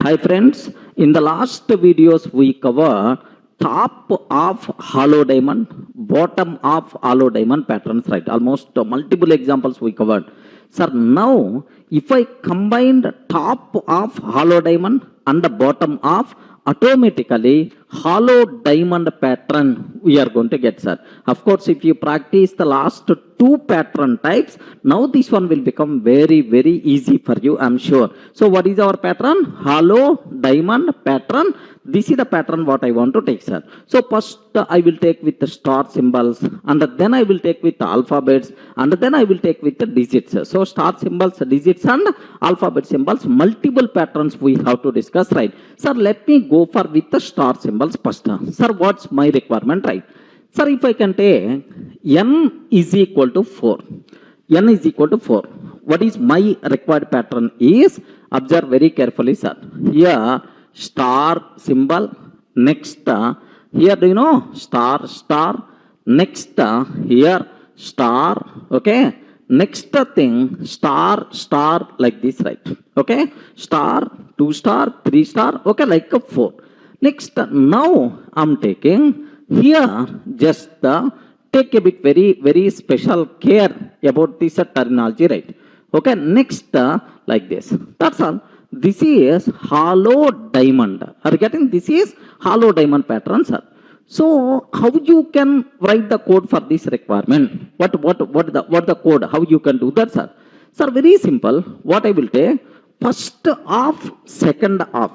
Hi friends, in the last videos we covered top of hollow diamond, bottom of hollow diamond patterns, right? Almost multiple examples we covered. Sir, now if I combined top of hollow diamond and the bottom of, automatically hollow diamond pattern we are going to get, sir. Of course, if you practice the last two pattern types, now this one will become very easy for you, I'm sure. So what is our pattern? Hollow diamond pattern. This is the pattern what I want to take, sir. So first I will take with the star symbols, and then I will take with the alphabets, and then I will take with the digits. So star symbols, digits and alphabet symbols, multiple patterns we have to discuss, right? Sir, let me go for with the star symbols first. Sir, what's my requirement, right? Sir, if I can take n is equal to 4. N is equal to 4. What is my required pattern is, observe very carefully, sir. Here, star symbol, next, here do you know, star, next, here, star, okay? Next thing, star, like this, right? Okay? Star, 2 star, 3 star, okay, like a 4. Next, now I'm taking here just take a bit very special care about this terminology, right? Okay, next like this. That's all. This is hollow diamond. Are you getting? This is hollow diamond pattern, sir. So how you can write the code for this requirement? What the code? How you can do that, sir? Sir, very simple. What I will take? First half, second half.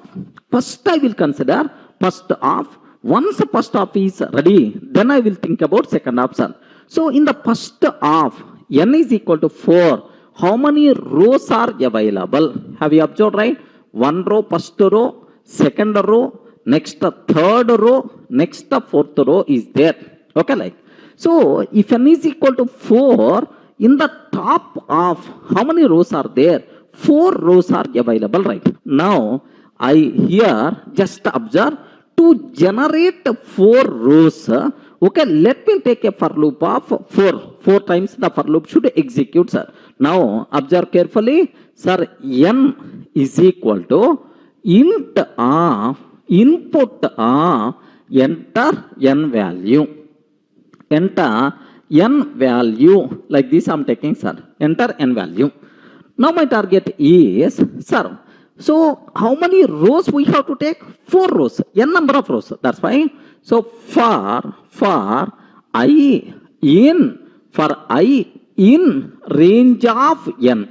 First I will consider first half. Once the first half is ready, then I will think about second half, sir. So in the first half, n is equal to 4. How many rows are available? Have you observed, right? One row, first row, second row, next third row, next fourth row is there. Okay, like. So if n is equal to 4, in the top of how many rows are there? 4 rows are available, right? Now I here just observe to generate 4 rows. Okay, let me take a for loop of 4. 4 times the for loop should execute, sir. Now observe carefully, sir. N is equal to int of input of enter n value. Enter n value, like this I'm taking, sir. Enter n value. Now my target is, sir, so how many rows we have to take? 4 rows, n number of rows. That's why. So for I in range of n,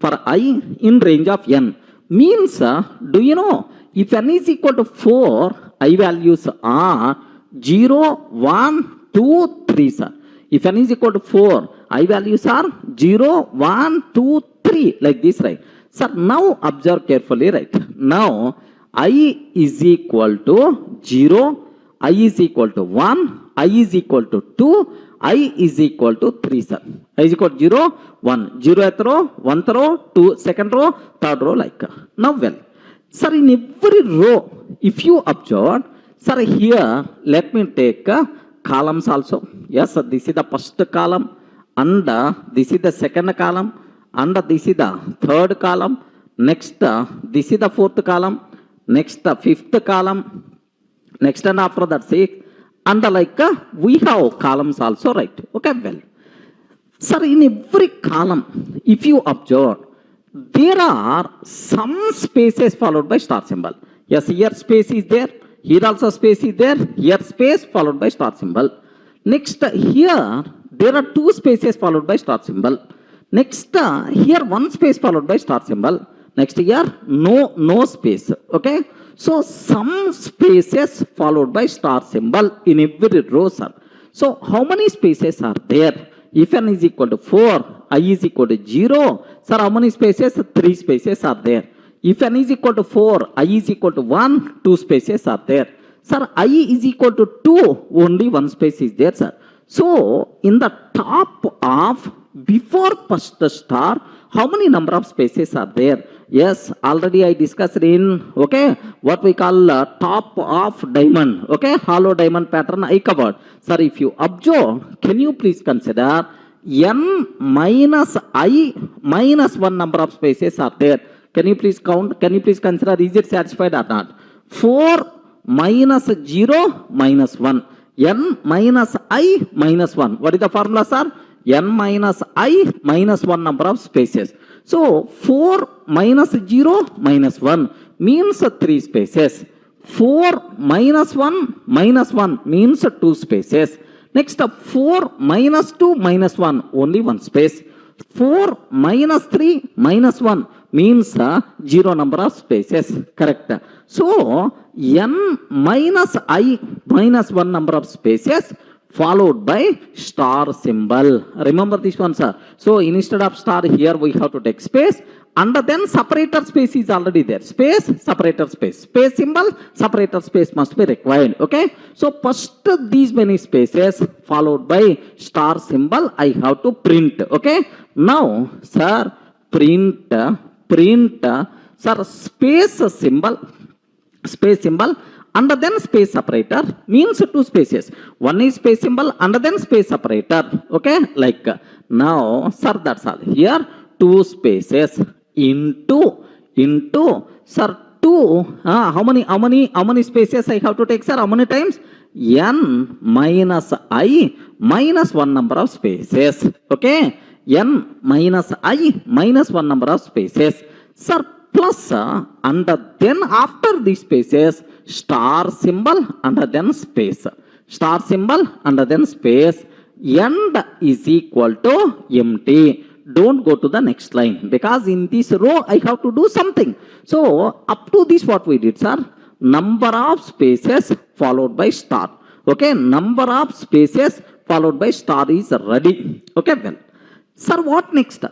for I in range of n means, do you know, if n is equal to 4, I values are 0, 1, 2, 3, sir. If n is equal to 4, I values are 0, 1, 2, 3, like this, right? Sir, now observe carefully, right? Now I is equal to 0, I is equal to 1, I is equal to 2, I is equal to 3, sir. I is equal to 0, 1, 0th row, 1th row, 2, second row, third row, like. Now, well, sir, in every row, if you observe, sir, here, let me take columns also. Yes, sir, this is the first column, and this is the second column, and this is the third column. Next, this is the fourth column. Next, fifth column. Next, and after that, sixth. And like we have columns also, right? Okay, well. Sir, in every column, if you observe, there are some spaces followed by star symbol. Yes, here space is there. Here also space is there. Here space followed by star symbol. Next, here, there are 2 spaces followed by star symbol. Next, here 1 space followed by star symbol. Next, here no space. Okay. So some spaces followed by star symbol in every row, sir. So how many spaces are there? If n is equal to 4, I is equal to 0. Sir, how many spaces? 3 spaces are there. If n is equal to 4, I is equal to 1, 2 spaces are there. Sir, I is equal to 2, only 1 space is there, sir. So in the top of before first star, how many number of spaces are there? Yes, already I discussed in, okay, what we call top of diamond, okay, hollow diamond pattern I covered. Sir, if you observe, can you please consider n minus I minus 1 number of spaces are there. Can you please count? Can you please consider, is it satisfied or not? 4 minus 0 minus 1. N minus I minus 1. What is the formula, sir? N minus I minus 1 number of spaces. So 4 minus 0 minus 1 means 3 spaces. 4 minus 1 minus 1 means 2 spaces. Next up, 4 minus 2 minus 1, only 1 space. 4 minus 3 minus 1 means 0 number of spaces. Correct. So, n minus I minus 1 number of spaces followed by star symbol. Remember this one, sir. So, instead of star, here we have to take space. And then separator space is already there. Space, separator space. Space symbol, separator space must be required. Okay. So first these many spaces followed by star symbol I have to print. Okay. Now, sir, print, sir, space symbol and then space separator means 2 spaces. One is space symbol and then space separator. Okay. Like now, sir, that's all. Here 2 spaces into sir 2 how many spaces I have to take, sir? How many times? N minus I minus 1 number of spaces. Okay, n minus I minus 1 number of spaces, sir, plus and then after these spaces star symbol and then space, star symbol and then space, end is equal to empty. Don't go to the next line because in this row I have to do something. So up to this what we did, sir? Number of spaces followed by star. Okay, number of spaces followed by star is ready. Okay, well, sir, what next?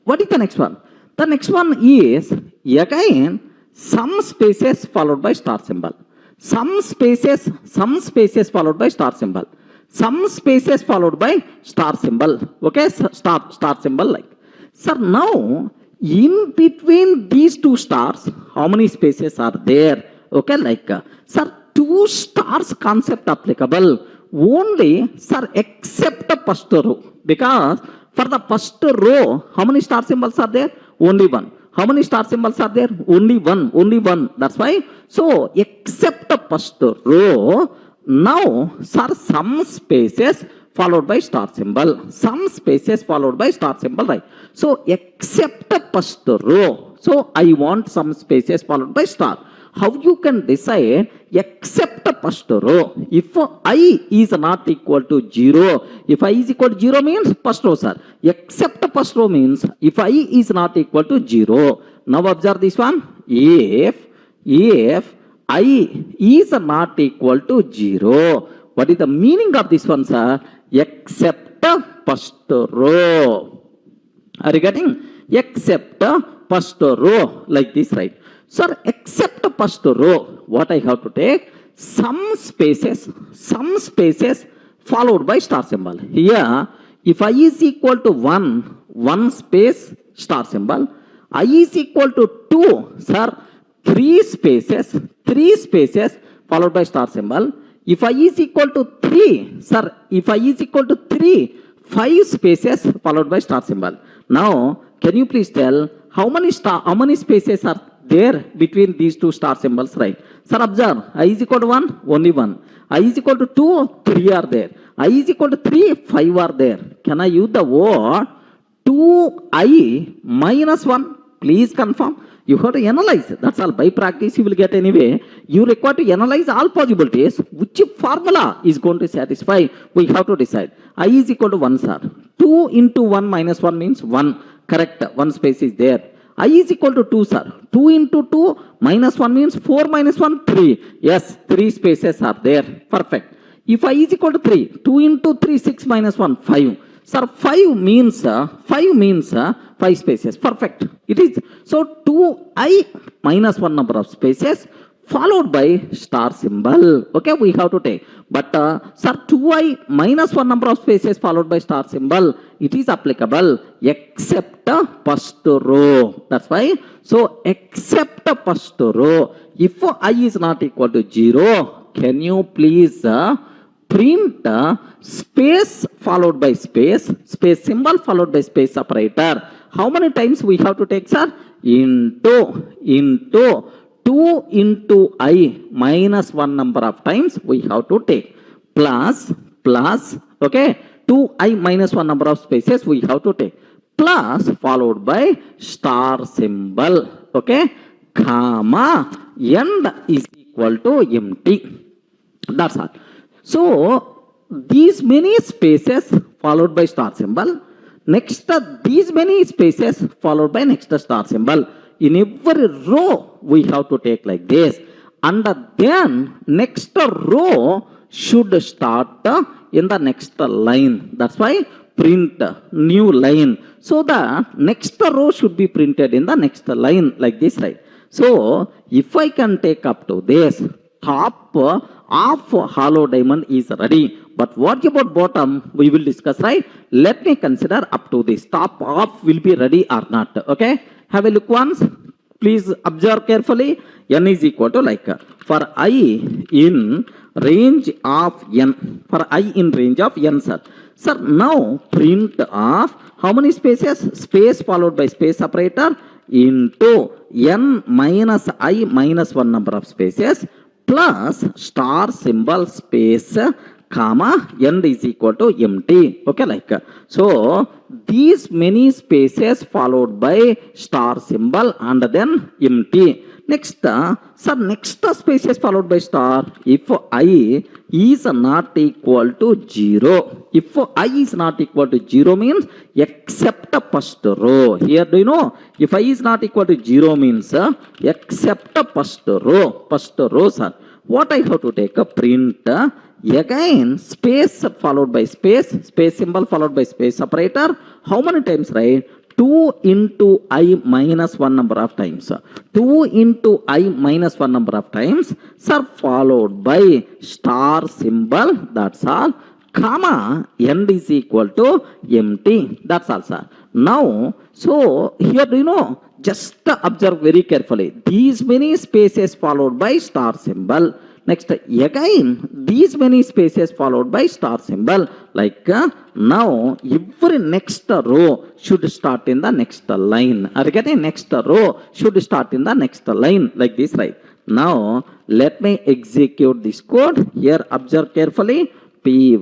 What is the next one? The next one is again some spaces followed by star symbol. Some spaces followed by star symbol. Some spaces followed by star symbol. Okay, star symbol like. Sir, now in between these 2 stars, how many spaces are there? Okay, like, sir, 2 stars concept applicable only, sir, except the first row. Because for the first row, how many star symbols are there? Only 1. How many star symbols are there? Only 1. Only 1. That's why. So, except the first row, now, sir, some spaces followed by star symbol. Some spaces followed by star symbol, right? So, except the first row. So, I want some spaces followed by star. How you can decide except the first row? If I is not equal to 0, if I is equal to 0 means first row, sir. Except the first row means if I is not equal to 0. Now, observe this one. If I is not equal to 0. What is the meaning of this one, sir? Except the first row. Are you getting? Except the first row. Like this, right? Sir, except the first row, what I have to take? Some spaces followed by star symbol. Here, if I is equal to 1 space star symbol. I is equal to 2, sir, 3 spaces followed by star symbol. If I is equal to 3, sir, if I is equal to 3, 5 spaces followed by star symbol. Now, can you please tell how many spaces are there between these 2 star symbols, right? Sir, observe. I is equal to 1, only 1. I is equal to 2, 3 are there. I is equal to 3, 5 are there. Can I use the word 2i minus 1? Please confirm. You have to analyze. That's all. By practice, you will get anyway. You require to analyze all possibilities. Which formula is going to satisfy? We have to decide. I is equal to 1, sir. 2 into 1 minus 1 means 1. Correct. 1 space is there. I is equal to 2, sir. 2 into 2 minus 1 means 4 minus 1, 3. Yes, 3 spaces are there. Perfect. If I is equal to 3, 2 into 3, 6 minus 1, 5. Sir, 5 means 5 spaces. Perfect. It is. So, 2i minus 1 number of spaces followed by star symbol. Okay, we have to take. But, sir, 2i minus 1 number of spaces followed by star symbol, it is applicable except the first row. That's why. So, except the first row, if I is not equal to 0, can you please print space followed by space symbol followed by space separator? How many times we have to take, sir? into 2 into I minus 1 number of times we have to take, plus, okay, 2I minus 1 number of spaces we have to take, plus followed by star symbol, okay, comma, end is equal to empty. That's all. So these many spaces followed by star symbol, next these many spaces followed by next star symbol. In every row we have to take like this, and then next row should start in the next line. That's why print new line. So the next row should be printed in the next line like this, right? So if I can take up to this, top of hollow diamond is ready. But what about bottom? We will discuss, right? Let me consider up to this. Top of will be ready or not. Okay? Have a look once. Please observe carefully. N is equal to like for I in range of N. For I in range of N, sir. Sir, now print of how many spaces? Space followed by space operator into N minus I minus 1 number of spaces plus star symbol space comma end is equal to empty. Okay, like so these many spaces followed by star symbol and then empty. Next, sir, next spaces followed by star. If I is not equal to 0, if I is not equal to 0 means except first row. Here, do you know? If I is not equal to 0 means except first row, sir. What I have to take a print again space followed by space symbol followed by space operator. How many times, right? 2 into I minus 1 number of times. 2 into I minus 1 number of times, sir, followed by star symbol. That's all. Comma, end is equal to empty. That's all, sir. Now, so here, do you know? Just observe very carefully. These many spaces followed by star symbol. Next, again, these many spaces followed by star symbol. Like now, every next row should start in the next line. Are you getting? Next row should start in the next line. Like this, right? Now, let me execute this code. Here, observe carefully. Py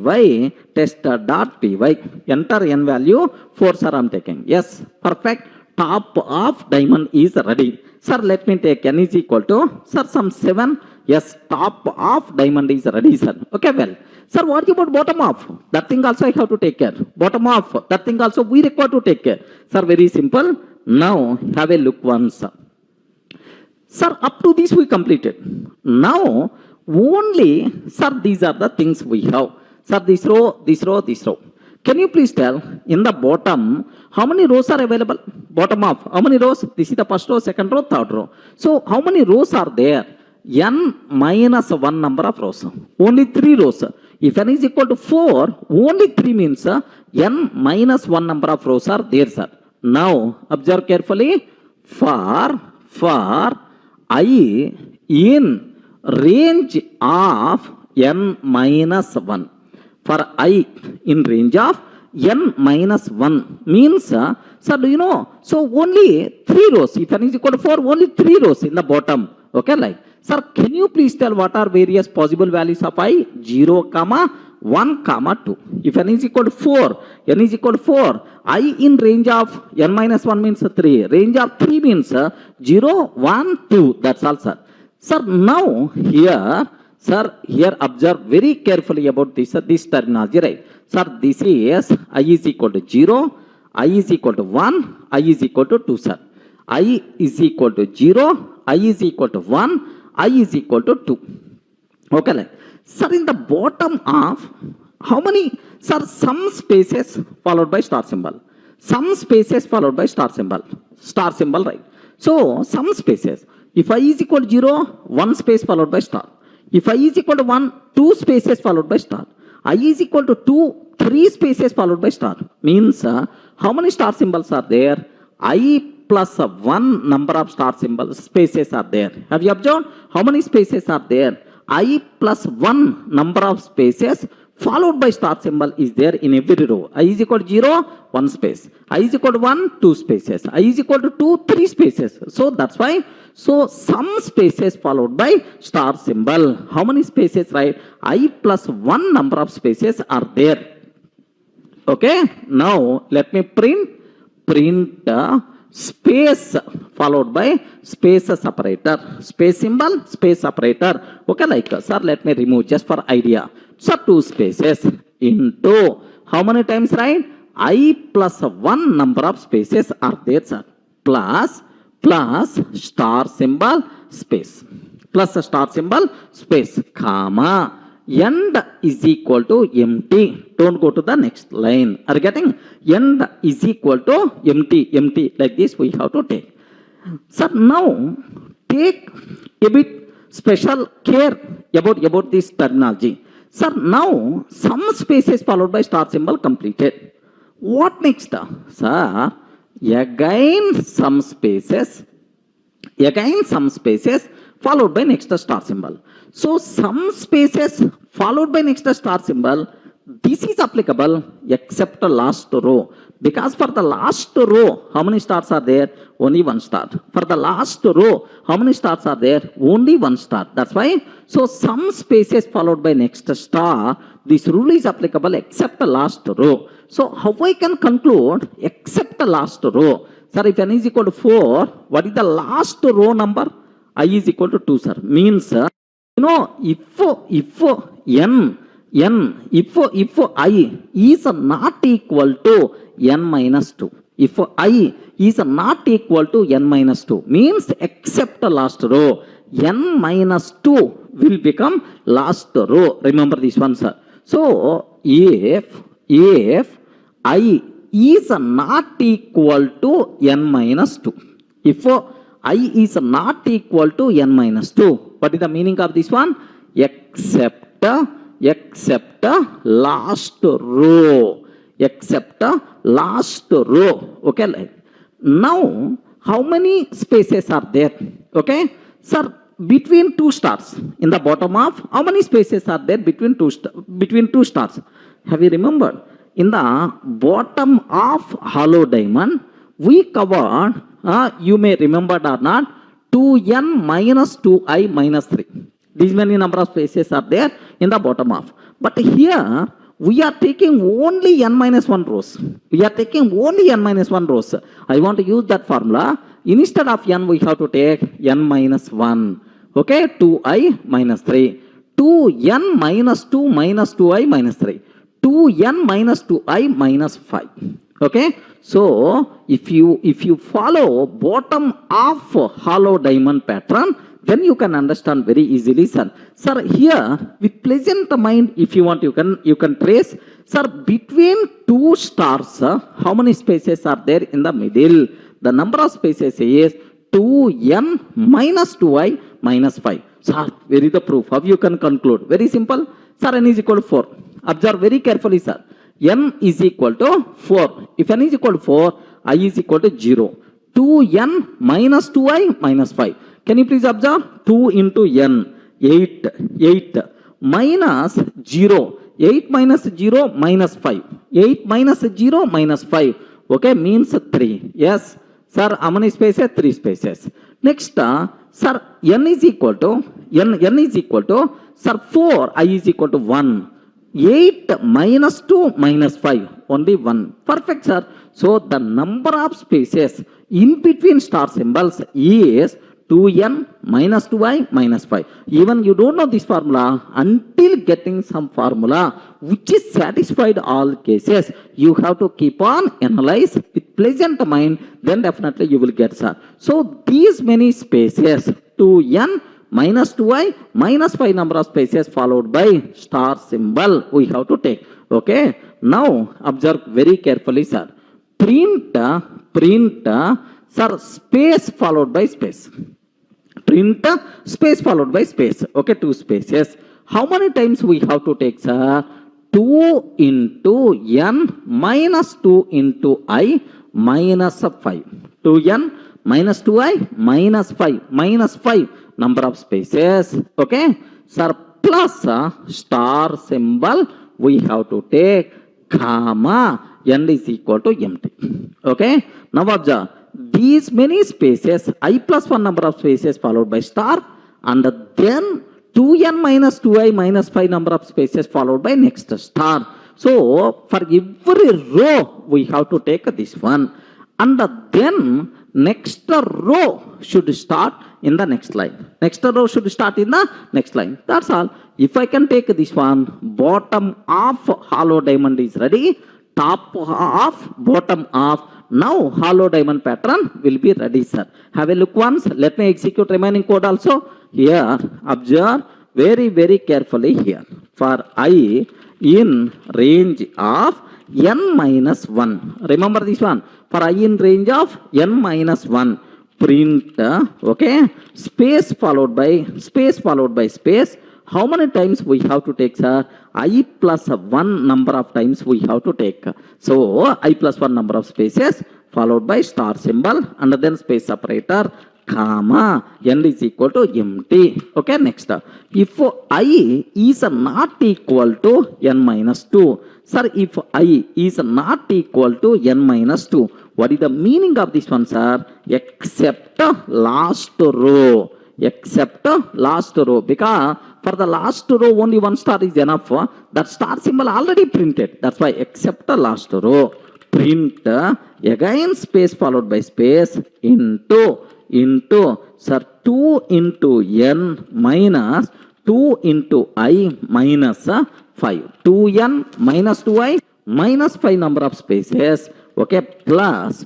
test.py. Enter n value 4, sir, I'm taking. Yes, perfect. Top of diamond is ready. Sir, let me take n is equal to, sir, some 7. Yes, top of diamond is ready, sir. Okay, well. Sir, what about bottom of? That thing also I have to take care. Bottom of, that thing also we require to take care. Sir, very simple. Now, have a look once. Sir, up to this we completed. Now, only, sir, these are the things we have. Sir, this row, this row, this row. Can you please tell in the bottom how many rows are available? Bottom of how many rows? This is the first row, second row, third row. So how many rows are there? N minus 1 number of rows. Only 3 rows. If n is equal to 4, only 3 means n minus 1 number of rows are there, sir. Now observe carefully. For I in range of n minus 1. For I in range of n minus 1 means, sir, do you know? So only 3 rows. If n is equal to 4, only 3 rows in the bottom. Okay, like, sir, can you please tell what are various possible values of I? 0, 1, 2. If n is equal to 4, n is equal to 4. I in range of n minus 1 means 3. Range of 3 means 0, 1, 2. That's all, sir. Sir, now here, sir, here observe very carefully about this terminology, right? Sir, this is I is equal to 0, I is equal to 1, I is equal to 2, sir. I is equal to 0, I is equal to 1, I is equal to 2. Okay, like, sir, in the bottom of how many, sir, some spaces followed by star symbol. Some spaces followed by star symbol, right? So, some spaces. If I is equal to 0, 1 space followed by star. If I is equal to 1, 2 spaces followed by star. I is equal to 2, 3 spaces followed by star. Means how many star symbols are there? I plus 1 number of star symbols spaces are there. Have you observed? How many spaces are there? I plus 1 number of spaces followed by star symbol is there in every row. I is equal to 0, 1 space. I is equal to 1, 2 spaces. I is equal to 2, 3 spaces. So that's why, so some spaces followed by star symbol. How many spaces, right? I plus 1 number of spaces are there. Okay, now let me print space followed by space separator, space symbol, space separator. Okay, like sir, let me remove just for idea. So 2 spaces into how many times, right? I plus 1 number of spaces are there, sir. Plus star symbol space, plus star symbol space, comma, end is equal to empty. Don't go to the next line. Are you getting? End is equal to empty. Like this we have to take. So now take a bit special care about this terminology. Sir, now some spaces followed by star symbol completed. What next? Sir, again some spaces followed by next star symbol. So some spaces followed by next star symbol, this is applicable except the last row. Because for the last row, how many stars are there? Only 1 star. For the last row, how many stars are there? Only 1 star. That's why, so some spaces followed by next star, this rule is applicable except the last row. So how I can conclude except the last row? Sir, if n is equal to 4, what is the last row number? I is equal to 2, sir. Means, you know, if I is not equal to n minus 2, if I is not equal to n minus 2, means except the last row, n minus 2 will become last row. Remember this one, sir. So if I is not equal to n minus 2, if I is not equal to n minus 2, what is the meaning of this one? Except last row, except last row. Okay, like now how many spaces are there? Okay, sir, between 2 stars in the bottom of, how many spaces are there between two stars? Have you remembered? In the bottom of hollow diamond, we covered, you may remember or not, 2n minus 2i minus 3. These many number of spaces are there in the bottom half. But here, we are taking only n minus 1 rows. We are taking only n minus 1 rows. I want to use that formula. Instead of n, we have to take n minus 1. Okay, 2i minus 3. 2n minus 2 minus 2i minus 3. 2n minus 2i minus 5. Okay, so if you follow bottom of hollow diamond pattern, then you can understand very easily, sir. Sir, here with pleasant mind, if you want, you can trace, sir, between 2 stars, how many spaces are there in the middle? The number of spaces is 2n minus 2i minus 5. Sir, where is the proof? How you can conclude? Very simple. Sir, n is equal to 4. Observe very carefully, sir. N is equal to 4. If n is equal to 4, I is equal to 0. 2n minus 2i minus 5. Can you please observe? 2 into n, 8 minus 0. 8 minus 0 minus 5. 8 minus 0 minus 5. Okay, means 3. Yes, sir, how many spaces? 3 spaces. Next, sir, n is equal to, sir, 4, I is equal to 1. 8 minus 2 minus 5, only 1. Perfect, sir. So the number of spaces in between star symbols is 2n minus 2i minus 5. Even you don't know this formula until getting some formula which is satisfied all cases. You have to keep on analyze with pleasant mind, then definitely you will get, sir. So these many spaces, 2n minus 2i minus 5 number of spaces followed by star symbol we have to take. Okay, now observe very carefully, sir. Print, sir, space followed by space. Print space followed by space. Okay, 2 spaces. How many times we have to take, sir? 2 into n minus 2 into i minus 5. 2n minus 2i minus 5 number of spaces. Okay, sir, plus star symbol we have to take comma n is equal to empty. Okay, now observe these many spaces, I plus 1 number of spaces followed by star, and then 2n minus 2i minus 5 number of spaces followed by next star. So for every row we have to take this one, and then next row should start in the next line. Next row should start in the next line. That's all. If I can take this one, bottom of hollow diamond is ready, top of, bottom of. Now hollow diamond pattern will be ready, sir. Have a look once. Let me execute remaining code also. Here, observe very carefully here. For I in range of n minus 1. Remember this one. For I in range of n minus 1. Print, okay, space followed by space. How many times we have to take, sir? I plus 1 number of times we have to take. So I plus 1 number of spaces followed by star symbol and then space separator, comma, n is equal to empty. Okay, next. If I is not equal to n minus 2. Sir, if I is not equal to n minus 2, what is the meaning of this one, sir? Except last row. Except last row. Because for the last row only one star is enough. That star symbol already printed. That's why except last row. Print again space followed by space into sir 2 into n minus 2 into I minus 5. 2n minus 2i minus 5 number of spaces. Okay, plus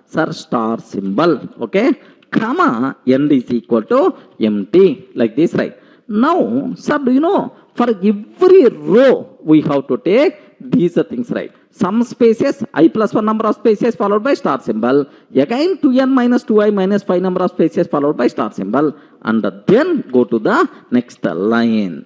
sir star symbol. Okay, comma n is equal to empty, like this, right? Now, sir, do you know for every row we have to take these things, right? Some spaces, I plus 1 number of spaces followed by star symbol. Again 2n minus 2i minus 5 number of spaces followed by star symbol. And then go to the next line.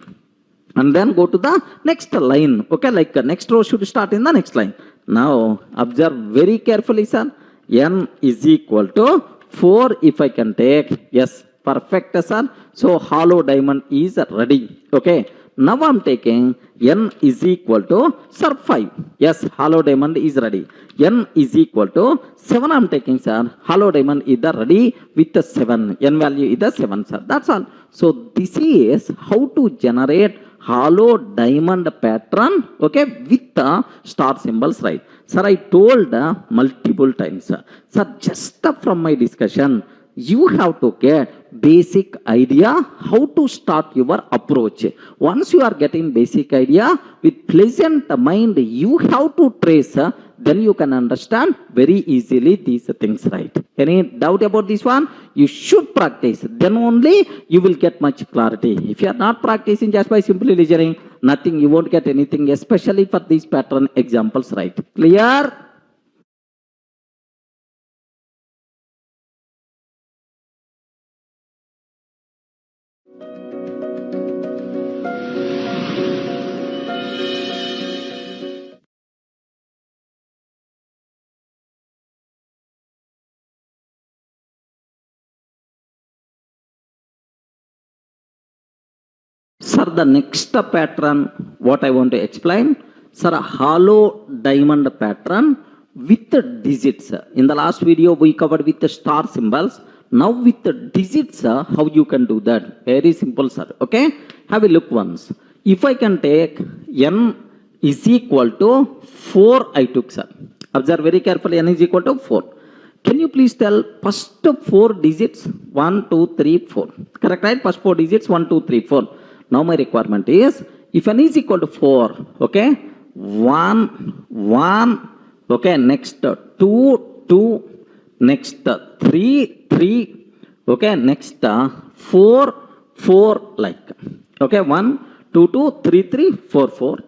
Okay, like next row should start in the next line. Now, observe very carefully, sir. N is equal to 4 if I can take. Yes, perfect, sir. So, hollow diamond is ready. Okay. Now, I am taking n is equal to, sir, 5. Yes, hollow diamond is ready. N is equal to 7 I am taking, sir. Hollow diamond is ready with the 7. N value is the 7, sir. That's all. So, this is how to generate hollow diamond pattern, okay, with the star symbols, right? Sir, I told multiple times, sir. Sir, just from my discussion, you have to get basic idea how to start your approach. Once you are getting basic idea, with pleasant mind, you have to trace, then you can understand very easily these things, right? Any doubt about this one? You should practice. Then only you will get much clarity. If you are not practicing just by simply listening, nothing, you won't get anything, especially for these pattern examples, right? Clear? Sir, the next pattern, what I want to explain, sir, a hollow diamond pattern with the digits. In the last video, we covered with the star symbols. Now with the digits, how you can do that? Very simple, sir. Okay? Have a look once. If I can take n is equal to 4, I took, sir. Observe very carefully, n is equal to 4. Can you please tell first 4 digits? 1, 2, 3, 4. Correct, right? First 4 digits, 1, 2, 3, 4. Now my requirement is, if n is equal to 4, okay, 1, 1, okay, next 2, 2, next 3, 3, okay, next 4, 4, like, okay, 1, 2, 2, 3, 3, 4, 4,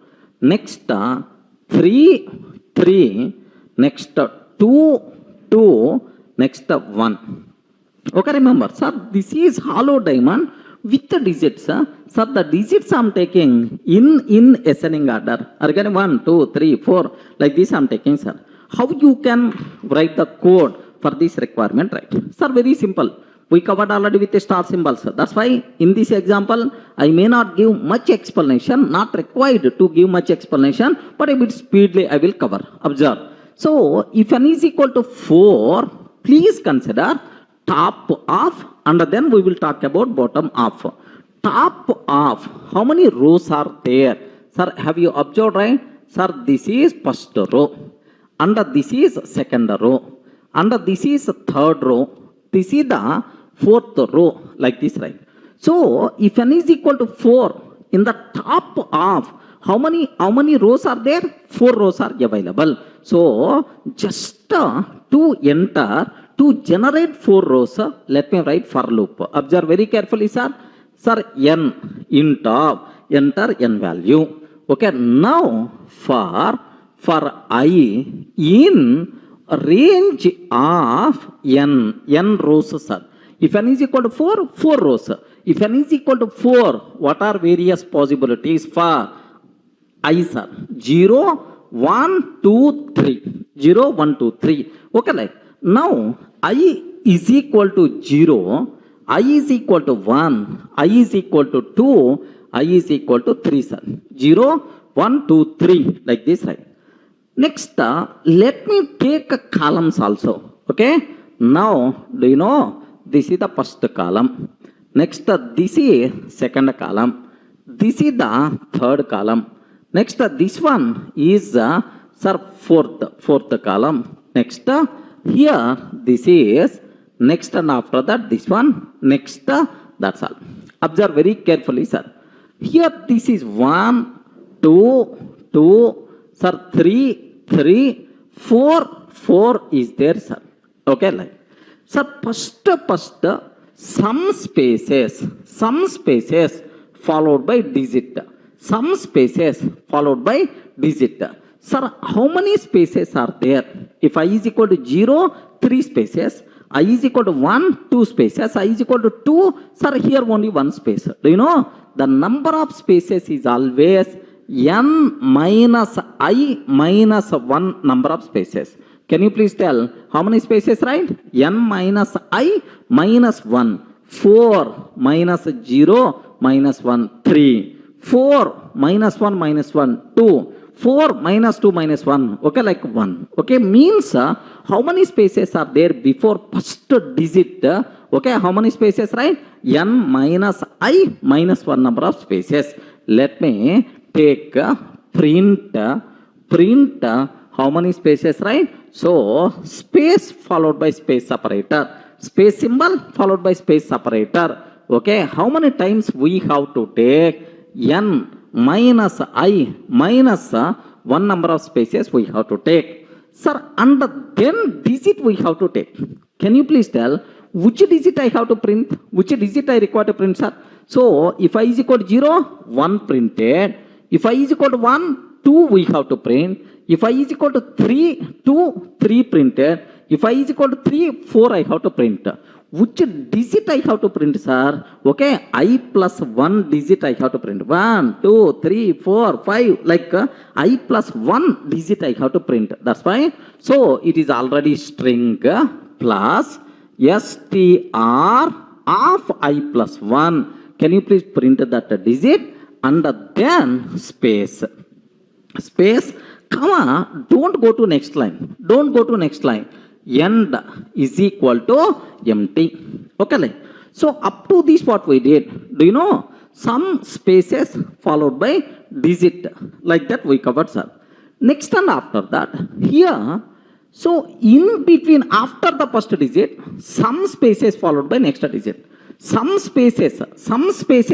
next 3, 3, next 2, 2, next 1. Okay, remember, sir, this is hollow diamond with the digits. Sir, the digits I am taking in ascending order. Again, 1, 2, 3, 4, like this I am taking, sir. How you can write the code for this requirement, right? Sir, very simple. We covered already with the star symbols. That's why in this example, I may not give much explanation, not required to give much explanation, but a bit speedily I will cover. Observe. So, if n is equal to 4, please consider top of, and then we will talk about bottom of. Top of, how many rows are there? Sir, have you observed, right? Sir, this is first row. Under this is second row. Under this is third row. This is the fourth row, like this, right? So, if n is equal to 4, in the top of, how many rows are there? 4 rows are available. So, just to generate 4 rows, let me write for loop. Observe very carefully, sir. Sir, n in top, enter n value. Okay, now for I in range of n rows, sir. If n is equal to 4, 4 rows. If n is equal to 4, what are various possibilities for I, sir? 0, 1, 2, 3. 0, 1, 2, 3. Okay, like now I is equal to 0, I is equal to 1, I is equal to 2, I is equal to 3, sir. 0, 1, 2, 3, like this, right? Next, let me take columns also. Okay, now do you know this is the first column. Next, this is second column. This is the third column. Next, this one is sir, fourth column. Next, here this is next, and after that this one. Next, that's all. Observe very carefully, sir. Here this is 1, 2, sir, 3, 4 is there, sir. Okay, like. Sir, first, some spaces followed by digit. Some spaces followed by digit. Sir, how many spaces are there? If I is equal to 0, 3 spaces. I is equal to 1, 2 spaces. I is equal to 2, sir, here only 1 space. Do you know? The number of spaces is always n minus I minus 1 number of spaces. Can you please tell how many spaces, right? N minus I minus 1. 4 minus 0 minus 1, 3. 4 minus 1 minus 1, 2. 4 minus 2 minus 1. Okay, like 1. Okay, means how many spaces are there before first digit? Okay, how many spaces, right? N minus I minus 1 number of spaces. Let me take print how many spaces, right? So, space followed by space separator. Space symbol followed by space separator. Okay, how many times we have to take n minus I minus 1 number of spaces we have to take. Sir, and then digit we have to take. Can you please tell which digit I have to print? Which digit I require to print, sir? So, if I is equal to 0, 1 printed. If I is equal to 1, 2 we have to print. If I is equal to 3, 2, 3 printed. If I is equal to 3, 4 I have to print. Which digit I have to print, sir? Okay, I plus 1 digit I have to print. 1, 2, 3, 4, 5. Like I plus 1 digit I have to print. That's why. So, it is already string plus str of I plus 1. Can you please print that digit? And then space. Space, comma, don't go to next line. Don't go to next line. End is equal to empty. Okay. So, up to this what we did. Do you know? Some spaces followed by digit. Like that we covered, sir. Next and after that, here, so in between after the first digit, some spaces followed by next digit. Some spaces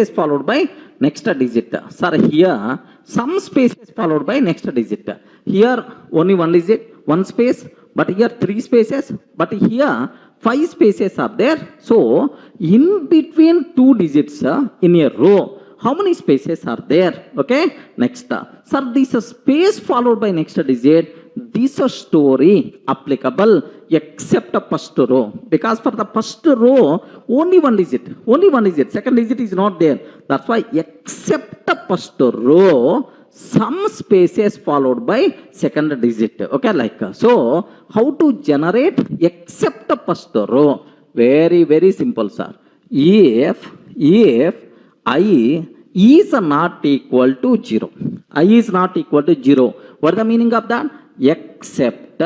followed by next digit. Sir, here, some spaces followed by next digit. Here, only 1 digit, 1 space, but here 3 spaces, but here 5 spaces are there. So, in between 2 digits in a row, how many spaces are there? Okay, next. Sir, this space followed by next digit, this story applicable except the first row. Because for the first row, only 1 digit. Second digit is not there. That's why except the first row, some spaces followed by second digit. Okay, like so. How to generate except the first row? very simple, sir. If I is not equal to 0, I is not equal to 0, what is the meaning of that? Except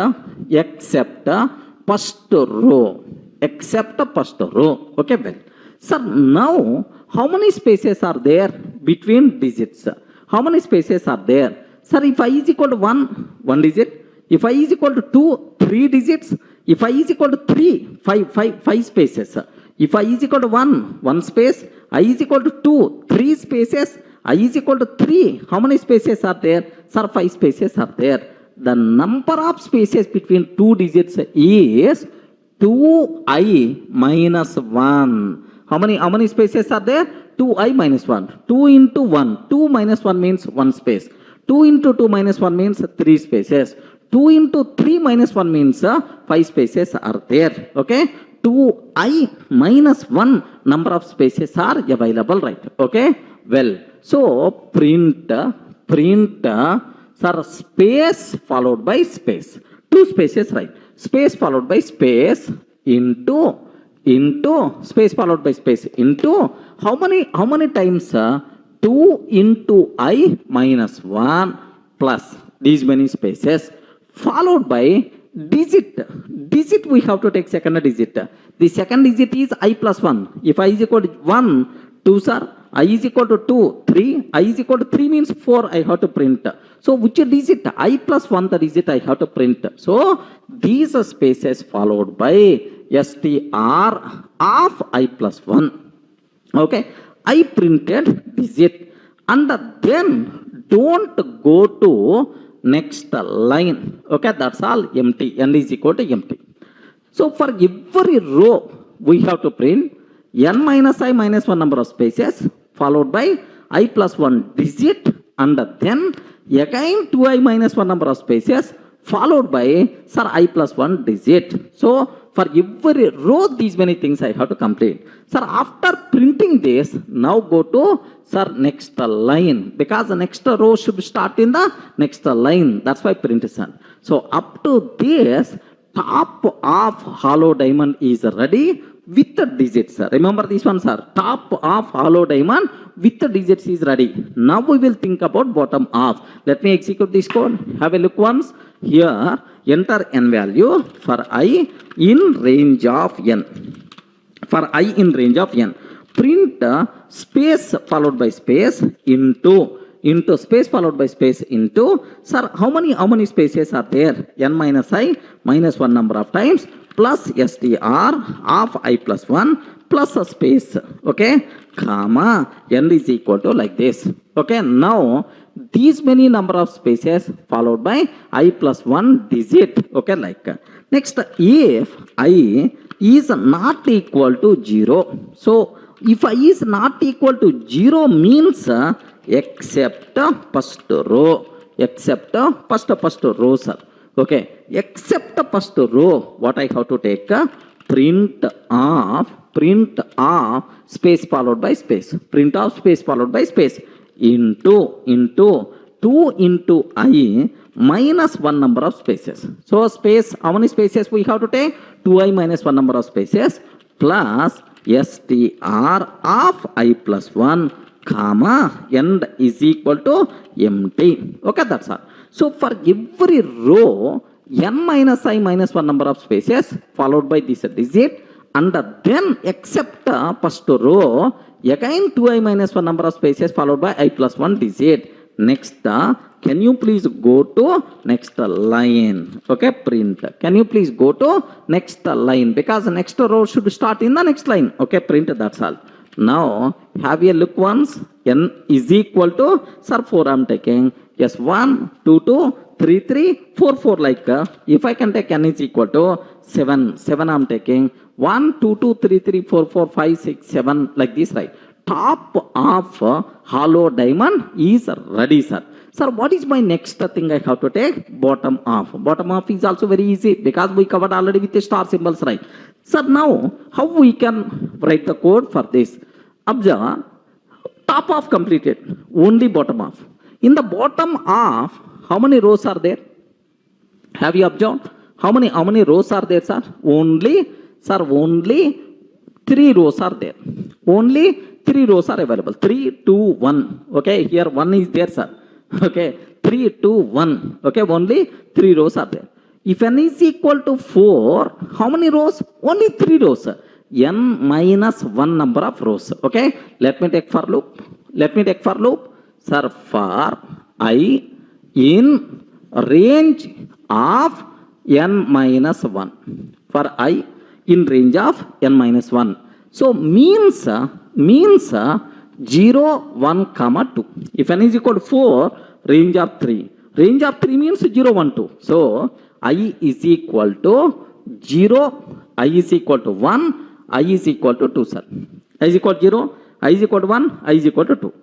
first row, except first row. Okay, well, sir, now how many spaces are there between digits? How many spaces are there? Sir, if I is equal to 1, 1 digit. If I is equal to 2, 3 digits. If I is equal to 3, 5 spaces. If I is equal to 1, 1 space. I is equal to 2, 3 spaces. I is equal to 3. How many spaces are there? Sir, 5 spaces are there. The number of spaces between 2 digits is 2i minus 1. How many spaces are there? 2i minus 1. 2 into 1. 2 minus 1 means 1 space. 2 into 2 minus 1 means 3 spaces. 2 into 3 minus 1 means 5 spaces are there. Okay. 2i minus 1 number of spaces are available, right? Okay. Well, so print sir, space followed by space. 2 spaces, right? Space followed by space into space followed by space into how many times? 2 into I minus 1 plus these many spaces followed by digit. Digit we have to take second digit. The second digit is I plus 1. If I is equal to 1, 2, sir. I is equal to 2, 3. I is equal to 3 means 4 I have to print. So which digit? I plus 1 the digit I have to print. So these spaces followed by str of I plus 1. Okay. I printed digit and then don't go to next line. Okay, that's all empty. N is equal to empty. So for every row we have to print n minus I minus 1 number of spaces followed by I plus 1 digit and then again 2i minus 1 number of spaces followed by sir I plus 1 digit. So for every row these many things I have to complete. Sir, after printing this, now go to sir next line because the next row should start in the next line. That's why print is done. So up to this, top of hollow diamond is ready with the digits. Remember this one, sir. Top of hollow diamond with the digits is ready. Now we will think about bottom half. Let me execute this code. Have a look once. Here, enter n value for I in range of n. For I in range of n. Print space followed by space into space followed by space into, sir, how many spaces are there? N minus I minus 1 number of times plus str of I plus 1 plus a space. Okay, comma n is equal to like this. Okay, now these many number of spaces followed by I plus 1 digit. Okay, like next, if I is not equal to 0. So if I is not equal to 0 means except first row, except first row, sir. Okay, except first row, what I have to take? Print of space followed by space. Print of space followed by space into 2 into I minus 1 number of spaces. So space, how many spaces we have to take? 2i minus 1 number of spaces plus str of I plus 1 comma end is equal to empty. Okay, that's all. So for every row n minus I minus 1 number of spaces followed by this digit and then except first row again 2i minus 1 number of spaces followed by I plus 1 digit. Next, can you please go to next line? Okay, print. Can you please go to next line because the next row should start in the next line. Okay, print, that's all. Now have a look once. N is equal to, sir, 4 I'm taking. Yes, 1, 2, 2, 3, 3, 4, 4 like. If I can take n is equal to 7, 7 I'm taking. 1, 2, 2, 3, 3, 4, 4, 5, 6, 7 like this, right? Top of hollow diamond is ready, sir. Sir, what is my next thing I have to take? Bottom half. Bottom half is also very easy because we covered already with the star symbols, right? Sir, now how we can write the code for this? Observe, top half completed, only bottom half. In the bottom half, how many rows are there? Have you observed? How many rows are there, sir? Only Sir, only 3 rows are there. Only 3 rows are available. 3, 2, 1. Okay, here 1 is there, sir. Okay, 3, 2, 1. Okay, only 3 rows are there. If n is equal to 4, how many rows? Only 3 rows. N minus 1 number of rows. Okay, let me take for loop. Sir, for I in range of n minus 1. For I in range of n minus 1. So means 0, 1, comma 2. If n is equal to 4, range of 3. Range of 3 means 0, 1, 2. So I is equal to 0, I is equal to 1, I is equal to 2, sir. I is equal to 0, I is equal to 1, I is equal to 2.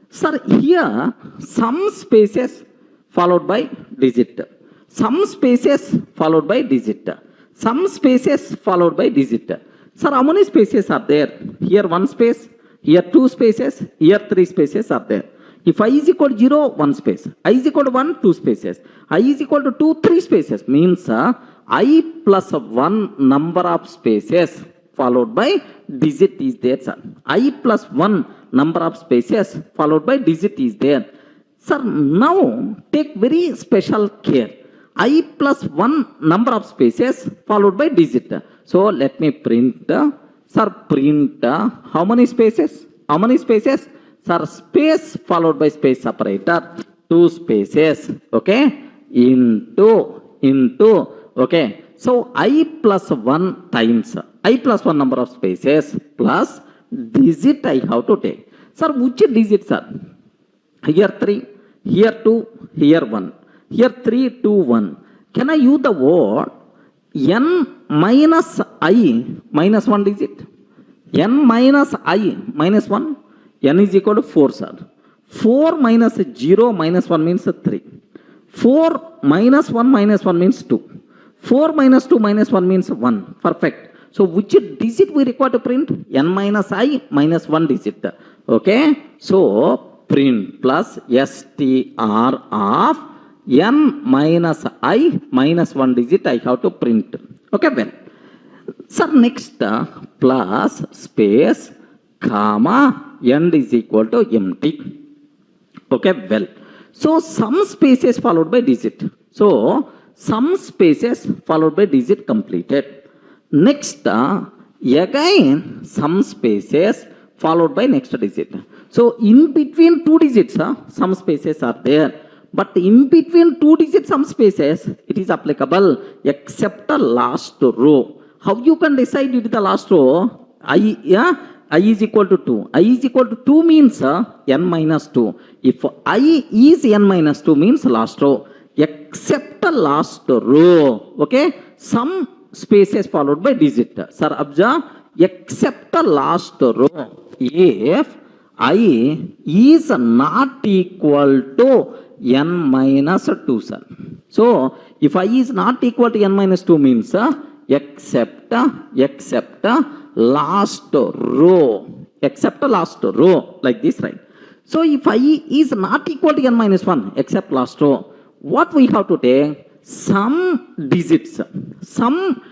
Sir, here some spaces followed by digit. Some spaces followed by digit. Some spaces followed by digit. Sir, how many spaces are there? Here 1 space, here 2 spaces, here 3 spaces are there. If I is equal to 0, 1 space. I is equal to 1, 2 spaces. I is equal to 2, 3 spaces. Means I plus 1 number of spaces followed by digit is there, sir. I plus 1 number of spaces followed by digit is there. Sir, now take very special care. I plus 1 number of spaces followed by digit. So let me print. Sir, print how many spaces? How many spaces? Sir, space followed by space separator. 2 spaces. Okay. Into. Okay. So I plus 1 times. I plus 1 number of spaces plus digit I have to take. Sir, which digit, sir? Here 3, here 2, here 1. Here 3, 2, 1. Can I use the word n minus I minus 1 digit? N minus I minus 1. N is equal to 4, sir. 4 minus 0 minus 1 means 3. 4 minus 1 minus 1 means 2. 4 minus 2 minus 1 means 1. Perfect. So which digit we require to print? N minus I minus 1 digit. Okay. So print plus str of n minus I minus 1 digit I have to print. Okay, well. Sir, next plus space comma end is equal to empty. Okay, well. So some spaces followed by digit. So some spaces followed by digit completed. Next, again some spaces followed by next digit. So in between 2 digits, some spaces are there. But in between 2 digits, some spaces, it is applicable except the last row. How you can decide it is the last row? I is equal to 2. I is equal to 2 means n minus 2. If I is n minus 2 means last row. Except the last row. Okay? Some spaces followed by digit. Sir, observe. Except the last row. If I is not equal to n minus 2, sir. So, if I is not equal to n minus 2 means except last row. Except last row. Like this, right? So, if I is not equal to n minus 1 except last row, what we have to take? Some digits. Some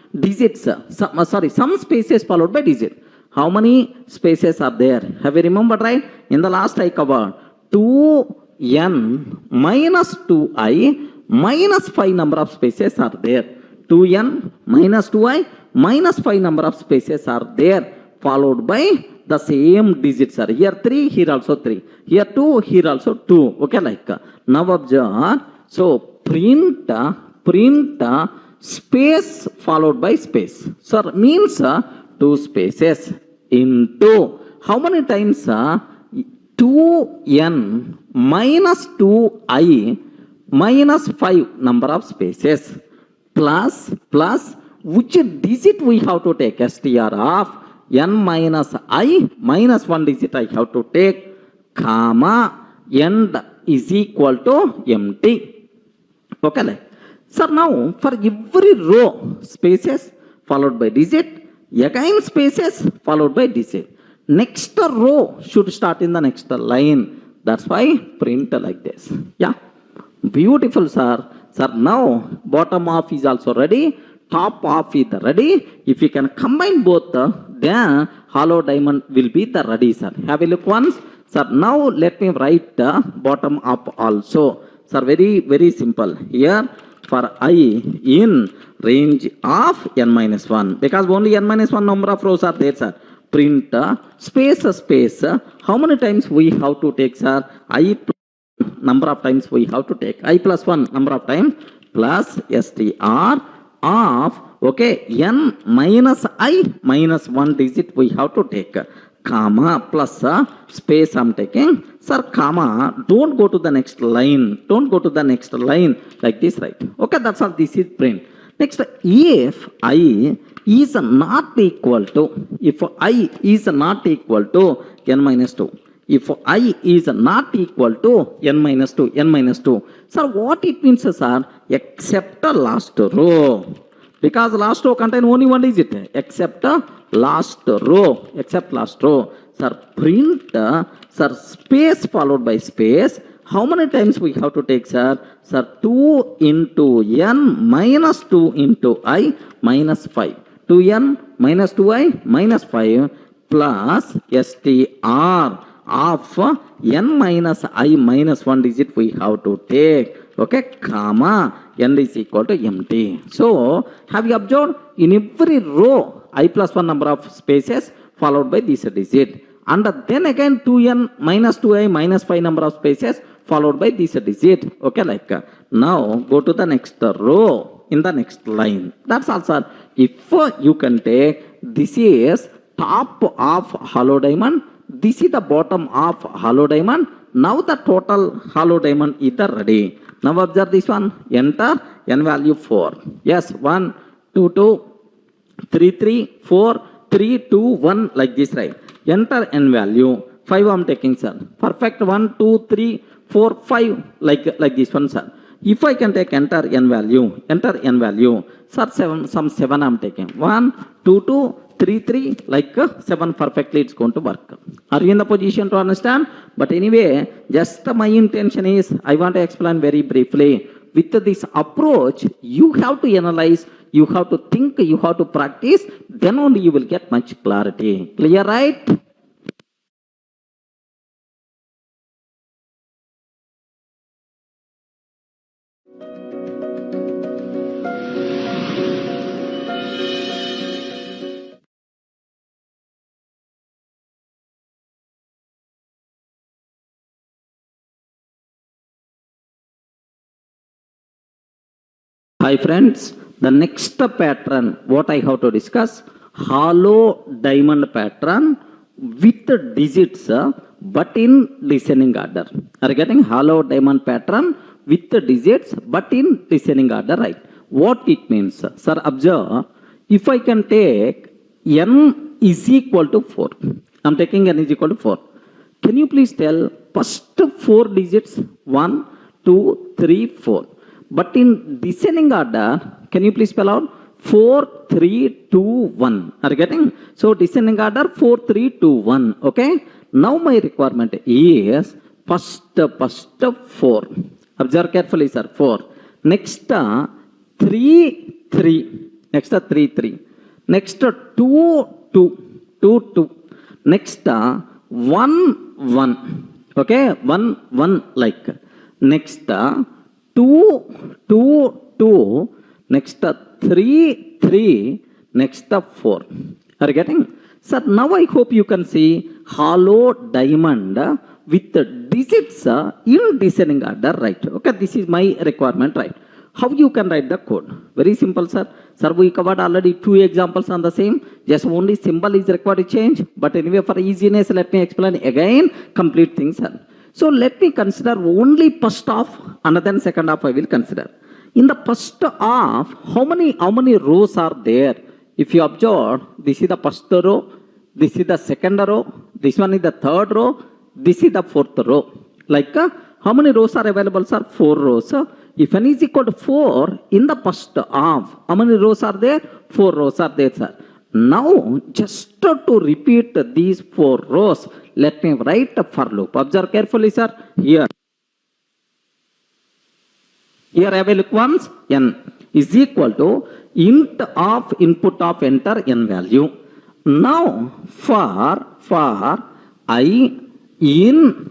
spaces followed by digit. How many spaces are there? Have you remembered, right? In the last I covered 2n minus 2i minus 5 number of spaces are there. 2n minus 2i minus 5 number of spaces are there followed by the same digits are. Here 3, here also 3. Here 2, here also 2. Okay, like. Now observe. So print space followed by space. Sir, means 2 spaces into how many times? 2n minus 2i minus 5 number of spaces plus which digit we have to take? Str of n minus I minus 1 digit I have to take, comma end is equal to empty. Okay, like. Sir, now for every row spaces followed by digit, again spaces followed by digit. Next row should start in the next line. That's why print like this. Yeah. Beautiful, sir. Sir, now bottom half is also ready. top of is the ready. If you can combine both, then hollow diamond will be the ready, sir. Have a look once. Sir, now let me write the bottom up also. Sir, very, very simple. Here, for I in range of n minus 1, because only n minus 1 number of rows are there, sir. Print space. How many times we have to take, sir? I number of times we have to take. I plus 1 number of times plus str of, okay, n minus I minus 1 digit we have to take. Comma plus space I'm taking. Sir, comma, don't go to the next line. Don't go to the next line like this, right? Okay, that's all. This is print. Next, if I is not equal to, if I is not equal to n minus 2. If I is not equal to n minus 2. Sir, what it means, sir? Except the last row. Because last row contain only one digit. Except last row. Sir, print, sir, space followed by space. How many times we have to take, sir? Sir, 2 into n minus 2 into I minus 5. 2n minus 2i minus 5 plus str of n minus I minus 1 digit we have to take. Okay, comma, n is equal to empty. So, have you observed in every row I plus 1 number of spaces followed by this digit. And then again 2n minus 2i minus 5 number of spaces followed by this digit. Okay, like now go to the next row in the next line. That's all, sir. If you can take, this is top of hollow diamond, this is the bottom of hollow diamond. Now the total hollow diamond is the ready. Now observe this one. Enter n value 4. Yes, 1, 2, 2, 3, 3, 4, 3, 2, 1 like this, right? Enter n value 5 I'm taking, sir. Perfect. 1, 2, 3, 4, 5 like this one, sir. If I can take enter n value, sir, 7 I'm taking. 1, 2, 2, 3, 3 like 7 perfectly it's going to work. Are you in the position to understand? But anyway, just my intention is I want to explain very briefly. With this approach, you have to analyze, you have to think, you have to practice, then only you will get much clarity. Clear, right? Hi friends, the next pattern what I have to discuss, hollow diamond pattern with digits but in descending order. Are you getting hollow diamond pattern with digits but in descending order, right? What it means, sir, observe, if I can take n is equal to 4, I'm taking n is equal to 4. Can you please tell first 4 digits? 1, 2, 3, 4. But in descending order, can you please spell out? 4, 3, 2, 1. Are you getting? So descending order 4, 3, 2, 1. Okay. Now my requirement is first 4. Observe carefully, sir. 4. Next 3, 3. Next 3, 3. Next 2, 2. 2, 2. Next 1, 1. Okay. 1, 1 like. Next 2, 2, 2, next 3, 3, next 4. Are you getting? Sir, now I hope you can see hollow diamond with the digits in descending order, right? Okay, this is my requirement, right? How you can write the code? Very simple, sir. Sir, we covered already 2 examples on the same. Just only symbol is required to change. But anyway, for easiness, let me explain again complete things, sir. So let me consider only first half and then second half I will consider. In the first half, how many rows are there? If you observe, this is the first row, this is the second row, this one is the third row, this is the fourth row. Like how many rows are available, sir? 4 rows. If n is equal to 4 in the first half, how many rows are there? 4 rows are there, sir. Now, just to repeat these 4 rows, let me write a for loop. Observe carefully, sir. Here I will look once, n. is equal to int of input of enter n value. Now for I in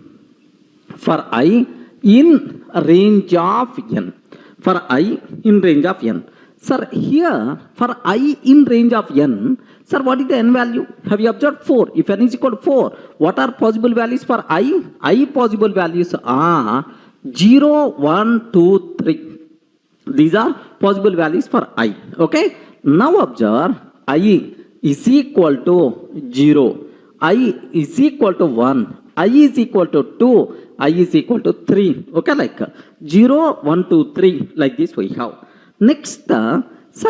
range of n. For I in range of n. Sir, here for I in range of n, sir, what is the n value? Have you observed 4? If n is equal to 4, what are possible values for I? I possible values are 0, 1, 2, 3. These are possible values for I. Okay. Now observe I is equal to 0. I is equal to 1. I is equal to 2. I is equal to 3. Okay, like 0, 1, 2, 3. Like this we have. Next, sir,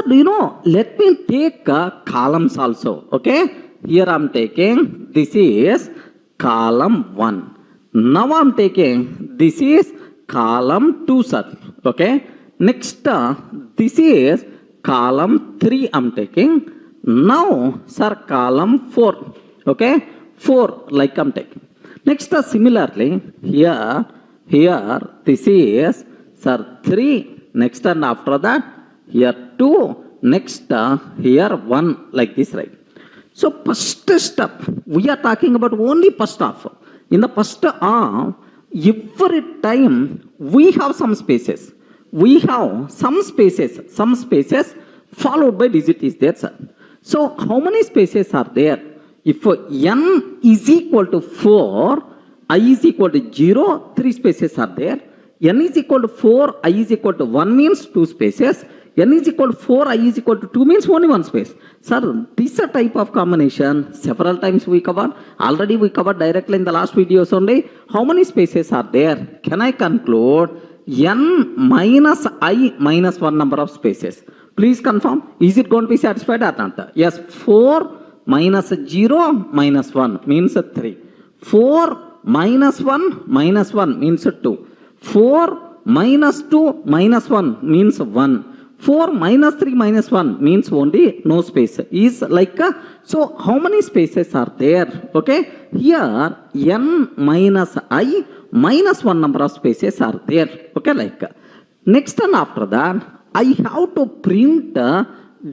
do you know, let me take columns also. Okay. Here I am taking, this is column 1. Now I am taking, this is column 2, sir. Okay. Next, this is column 3 I am taking. Now, sir, column 4. Okay. 4 like I am taking. Next, similarly, here, this is, sir, 3. Next, and after that, here 2. Next, here 1, like this, right? So, first step, we are talking about only first half. In the first half, every time we have some spaces. We have some spaces followed by digit is there, sir. So, how many spaces are there? If n is equal to 4, I is equal to 0, 3 spaces are there. N is equal to 4, I is equal to 1 means 2 spaces. N is equal to 4, I is equal to 2 means only 1 space. Sir, this is a type of combination. Several times we covered. Already we covered directly in the last videos only. How many spaces are there? Can I conclude? N minus I minus 1 number of spaces. Please confirm. Is it going to be satisfied or not? Yes, 4 minus 0 minus 1 means 3. 4 minus 1 means 2. 4 minus 2 minus 1 means 1. 4 minus 3 minus 1 means only no space. Is like, so how many spaces are there? Okay. Here n minus I minus 1 number of spaces are there. Okay. Like, next and after that, I have to print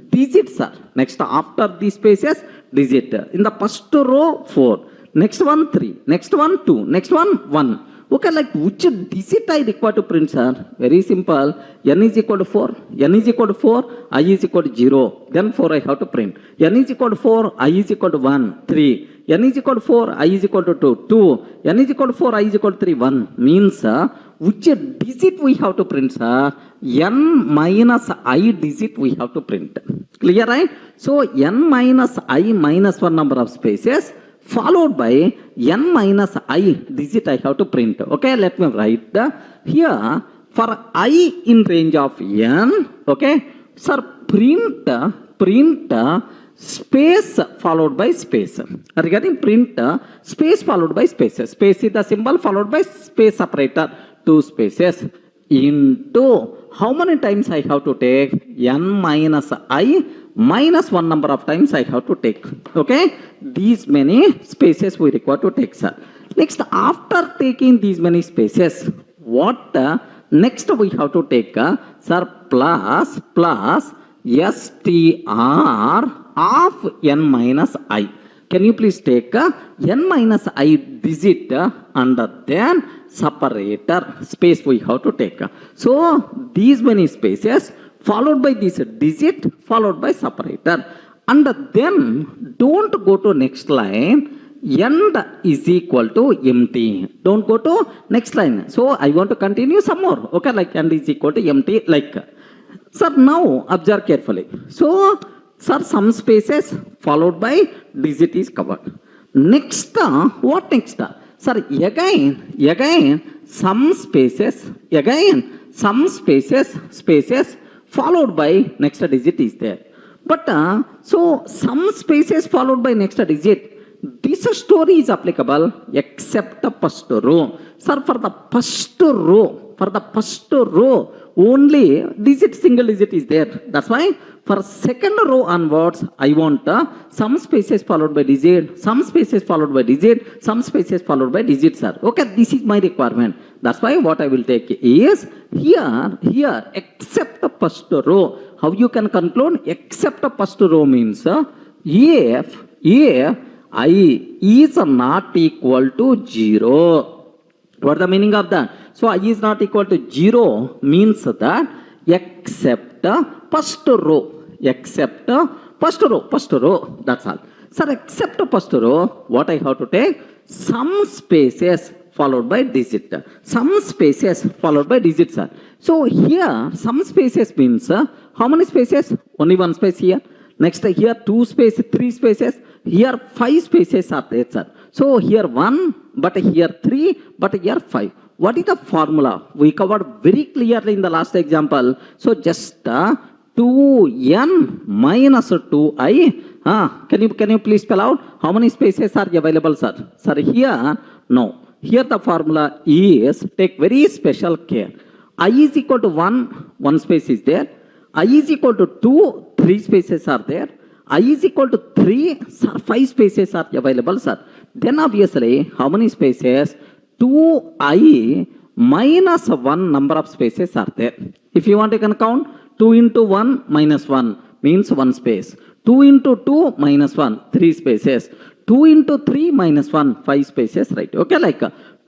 digits. Next, after these spaces, digit. In the first row, 4. Next one, 3. Next one, 2. Next one, 1. Okay, like which digit I require to print, sir? Very simple. N is equal to 4. N is equal to 4. I is equal to 0. Then 4 I have to print. N is equal to 4. I is equal to 1. 3. N is equal to 4. I is equal to 2. 2. N is equal to 4. I is equal to 3. 1. Means, which digit we have to print, sir? N minus I digit we have to print. Clear, right? So, N minus I minus 1 number of spaces followed by n minus I digit I have to print. Okay, let me write here for I in range of n. Okay, sir, print space followed by space. Regarding print space followed by space. Space is the symbol followed by space separator, 2 spaces into how many times I have to take? N minus I minus 1 number of times I have to take. Okay, these many spaces we require to take, sir. Next, after taking these many spaces, what next we have to take, sir? Plus str of n minus I. Can you please take n minus I digit and then separator space we have to take. So these many spaces followed by this digit followed by separator, and then don't go to next line. End is equal to empty. Don't go to next line. So I want to continue some more. Okay, like end is equal to empty. Like, sir, now observe carefully. So, sir, some spaces followed by digit is covered. Next, what next? Sir, again some spaces. Again some spaces followed by next digit is there. But so some spaces followed by next digit. This story is applicable except the first row. Sir, for the first row, only single digit is there. That's why for second row onwards, I want some spaces followed by digit, some spaces followed by digit, some spaces followed by digit, sir. Okay, this is my requirement. That's why what I will take is here, except the first row. How you can conclude? Except the first row means if I is not equal to 0. What is the meaning of that? So I is not equal to 0 means that except first row. Except first row. That's all. Sir, except first row, what I have to take? Some spaces followed by digit. Some spaces followed by digit, sir. So here, some spaces means how many spaces? Only one space here. Next here 2 spaces, 3 spaces. Here 5 spaces are there, sir. So here 1, but here 3, but here 5. What is the formula? We covered very clearly in the last example. So just 2n minus 2i. Can you please spell out how many spaces are available, sir? Sir, here no. Here the formula is, take very special care. I is equal to 1 space is there. I is equal to 2, 3 spaces are there. I is equal to 3, sir, 5 spaces are available, sir. Then obviously, how many spaces? 2i minus 1 number of spaces are there. If you want, you can count 2 into 1 minus 1 means 1 space. 2 into 2 minus 1, 3 spaces. 2 into 3 minus 1, 5 spaces, right? Okay, like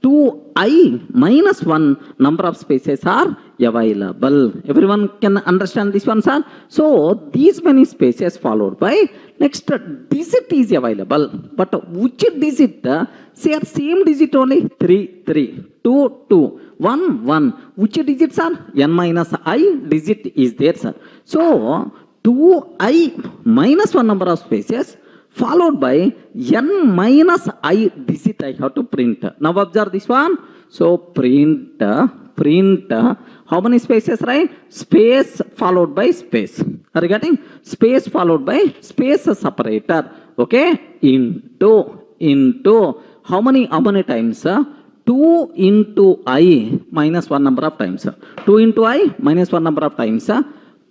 2i minus 1 number of spaces are available. Everyone can understand this one, sir? So, these many spaces followed by next digit is available. But which digit? Say same digit only 3, 3, 2, 2, 1, 1. Which digits are? N minus I digit is there, sir. So, 2i minus 1 number of spaces followed by n minus I digit I have to print. Now observe this one. So print how many spaces, right? Space followed by space. Are you getting? Space followed by space separator. Okay? Into how many times? 2 into I minus 1 number of times. 2 into I minus 1 number of times.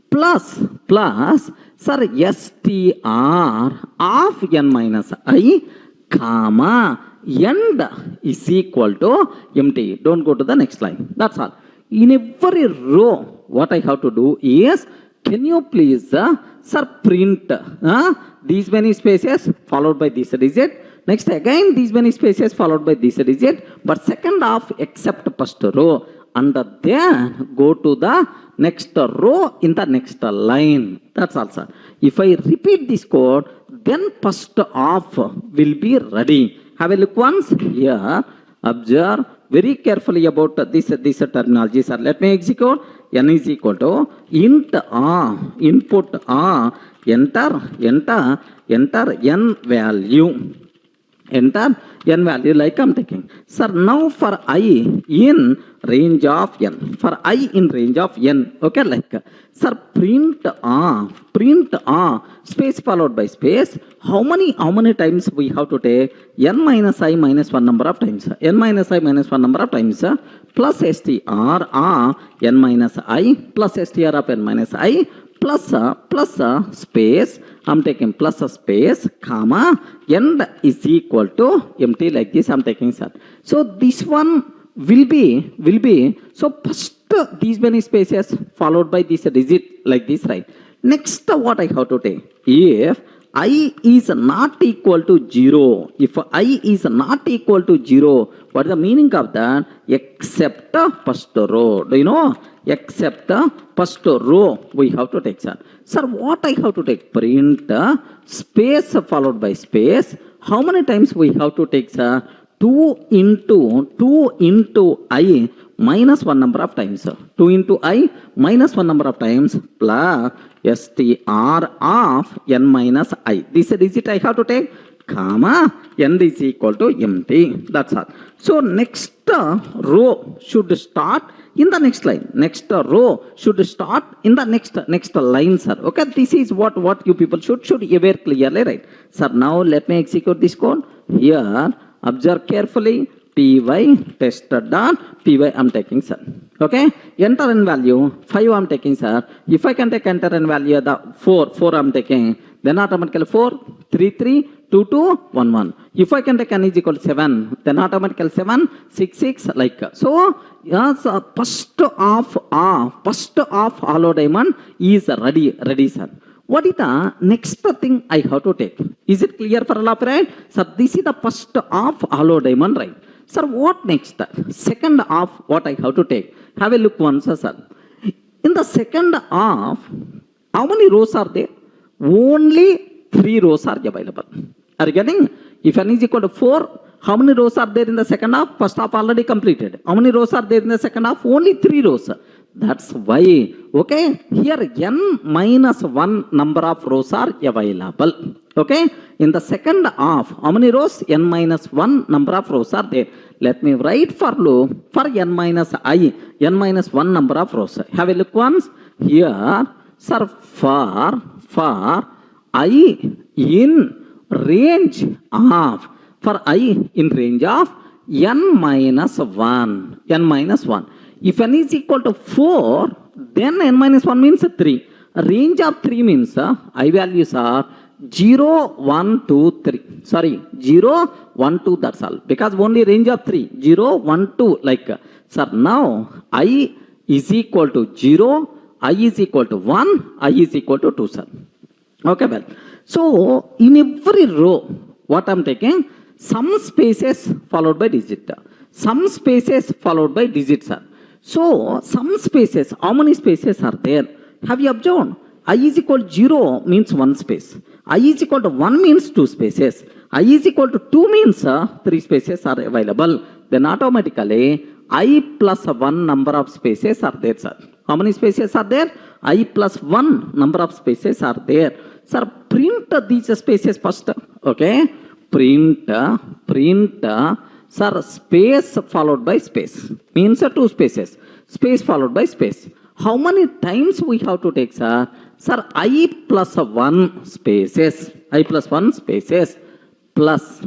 Plus sir, str of n minus I, comma, end is equal to empty. Don't go to the next line. That's all. In every row, what I have to do is, can you please, sir, print these many spaces followed by this digit. Next again, these many spaces followed by this digit. But second half except first row. And then go to the next row in the next line. That's all, sir. If I repeat this code, then first half will be ready. Have a look once here. Observe very carefully about this terminology, sir. Let me execute. N is equal to int input enter n value. Enter n value like I'm taking. Sir, now for I in range of n. For I in range of n. Okay, like, sir, print space followed by space. How many times we have to take? N minus I minus 1 number of times. N minus I minus 1 number of times. Plus str n minus I plus str of n minus I plus space. I'm taking plus a space, comma, end is equal to empty like this. I'm taking, sir. So this one will be, so first these many spaces followed by this digit like this, right? Next, what I have to take? If I is not equal to 0, if I is not equal to 0, what is the meaning of that? Except first row. Do you know? Except first row we have to take, sir. Sir, what I have to take? Print space followed by space. How many times we have to take, sir? 2 into I minus 1 number of times. 2 into I minus 1 number of times plus str of n minus I. This digit I have to take, comma, n is equal to empty. That's all. So next row should start in the next line. Next row should start in the next line, sir. Okay, this is what you people should aware clearly, right? Sir, now let me execute this code. Here, observe carefully. py tested dot py I'm taking, sir. Okay, enter in value 5 I'm taking, sir. If I can take enter in value the 4 I'm taking, then automatically 4 3 3 2 2 1 1. If I can take n is equal to 7, then automatically 7 6 6 like so. Yes, first of hollow diamond is ready, sir. What is the next thing I have to take? Is it clear for all of you, right? So this is the first of hollow diamond, right? Sir, what next? Second of what I have to take? Have a look once, sir. In the second of, how many rows are there? Only 3 rows are available. Are you getting? If n is equal to 4, how many rows are there in the second half? First half already completed. How many rows are there in the second half? Only 3 rows. That's why, okay, here n minus 1 number of rows are available. Okay, in the second half, how many rows? N minus 1 number of rows are there. Let me write for loop for n minus 1 number of rows. Have a look once. Here, sir, for I in range of, n minus 1. If n is equal to 4, then n minus 1 means 3. Range of 3 means I values are 0, 1, 2, 3. Sorry, 0, 1, 2, that's all. Because only range of 3. 0, 1, 2, like. Sir, now I is equal to 0, I is equal to 1, I is equal to 2, sir. Okay, well. So, in every row, what I'm taking? Some spaces followed by digit. Some spaces followed by digits, sir. So, some spaces, how many spaces are there? Have you observed? I is equal to 0 means 1 space. I is equal to 1 means 2 spaces. I is equal to 2 means 3 spaces are available. Then automatically, I plus 1 number of spaces are there, sir. How many spaces are there? I plus 1 number of spaces are there. Sir, print these spaces first. Okay. Print, sir, space followed by space. Means 2 spaces. Space followed by space. How many times we have to take, sir? Sir, I plus 1 spaces. I plus 1 spaces. Plus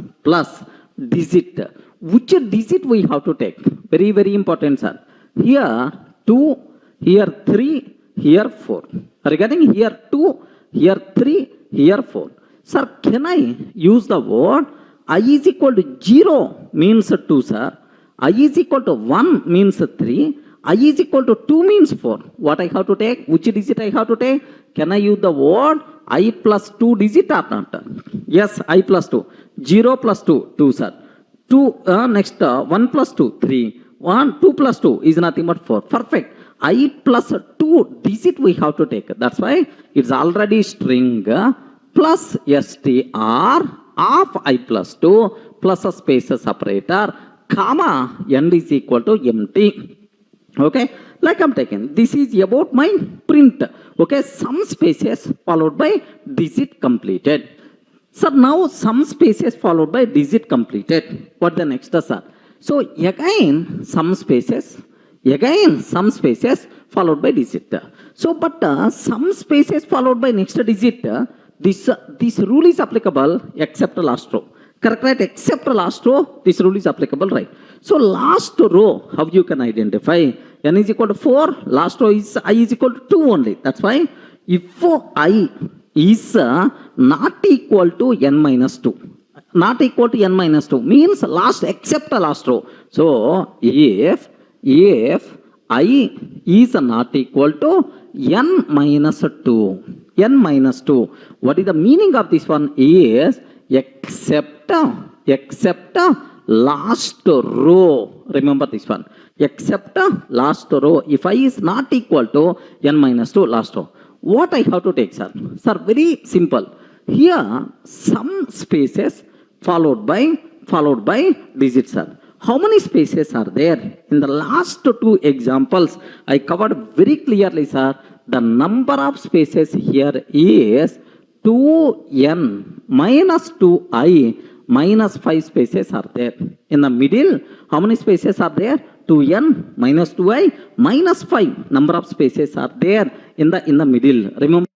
digit. Which digit we have to take? Very, very important, sir. Here 2, here 3, here 4. Are you getting? Here 2, here 3, here 4. Sir, can I use the word I is equal to 0 means 2, sir. I is equal to 1 means 3. I is equal to 2 means 4. What I have to take? Which digit I have to take? Can I use the word I plus 2 digit or not? Yes, I plus 2. 0 plus 2, 2, sir. 2, next, 1 plus 2, 3. 2 plus 2 is nothing but 4. Perfect. I plus 2 digit we have to take. That's why it's already string plus str of I plus 2 plus a space separator, comma, n is equal to empty. Okay, like I'm taking. This is about my print. Okay, some spaces followed by digit completed. Sir, now some spaces followed by digit completed. What the next, sir? So again some spaces followed by digit. So but some spaces followed by next digit, this rule is applicable except last row. Correct, right? Except last row, this rule is applicable, right? So last row, how you can identify? N is equal to 4, last row is I is equal to 2 only. That's why if I is not equal to n minus 2, not equal to n minus 2 means last except last row. So if I is not equal to n minus 2, what is the meaning of this one is except last row. Remember this one. Except last row. If I is not equal to n minus 2 last row. What I have to take, sir? Sir, very simple. Here some spaces followed by digits, sir. How many spaces are there? In the last 2 examples, I covered very clearly, sir. The number of spaces here is 2n minus 2i minus 5 spaces are there. In the middle, how many spaces are there? 2n minus 2i minus 5 number of spaces are there in the middle. Remember.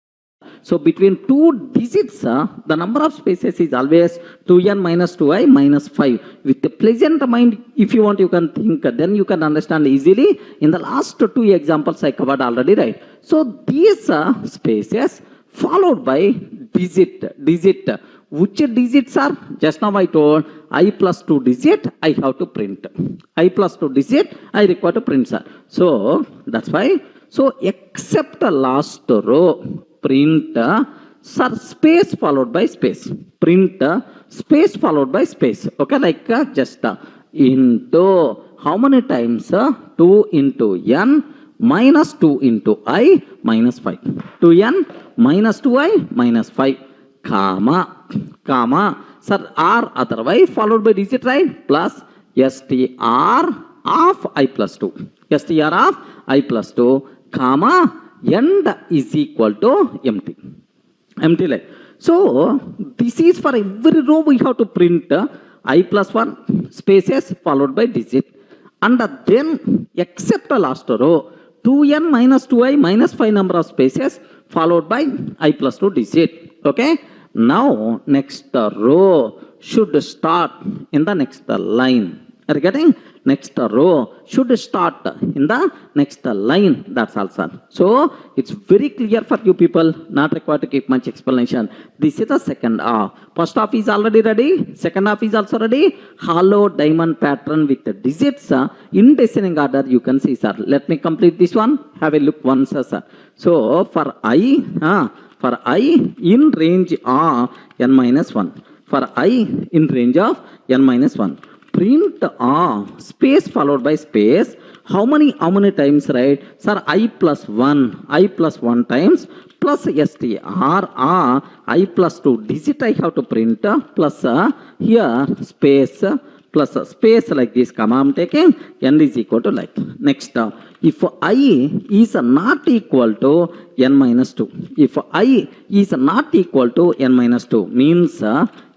So between two digits, the number of spaces is always 2n minus 2i minus 5. With the pleasant mind, if you want, you can think, then you can understand easily. In the last two examples I covered already, right? So these spaces followed by digit. Which digits are? Just now I told I plus 2 digit I have to print. I plus 2 digit I require to print, sir. So that's why. So except the last row, print sir space followed by space. Print space followed by space. Okay, like just into how many times? 2 into n minus 2 into I minus 5. 2n minus 2i minus 5, comma, sir, r otherwise followed by digit, right? Plus str of I plus 2. str of I plus 2, comma, end is equal to empty. Empty line. So this is for every row we have to print I plus 1 spaces followed by digit. And then except the last row, 2n minus 2i minus 5 number of spaces followed by I plus 2 digit. Okay. Now next row should start in the next line. Are you getting? Next row should start in the next line. That's all, sir. So it's very clear for you people, not required to keep much explanation. This is the second half. First half is already ready. Second half is also ready. Hollow diamond pattern with the digits in descending order. You can see, sir. Let me complete this one. Have a look once, sir. So for I in range of n minus 1. For I in range of n minus 1. Print space followed by space. How many times, right? Sir, I plus 1 times plus str I plus 2 digit I have to print plus here space plus space like this, comma, I'm taking n is equal to like. Next, if I is not equal to n minus 2, if I is not equal to n minus 2 means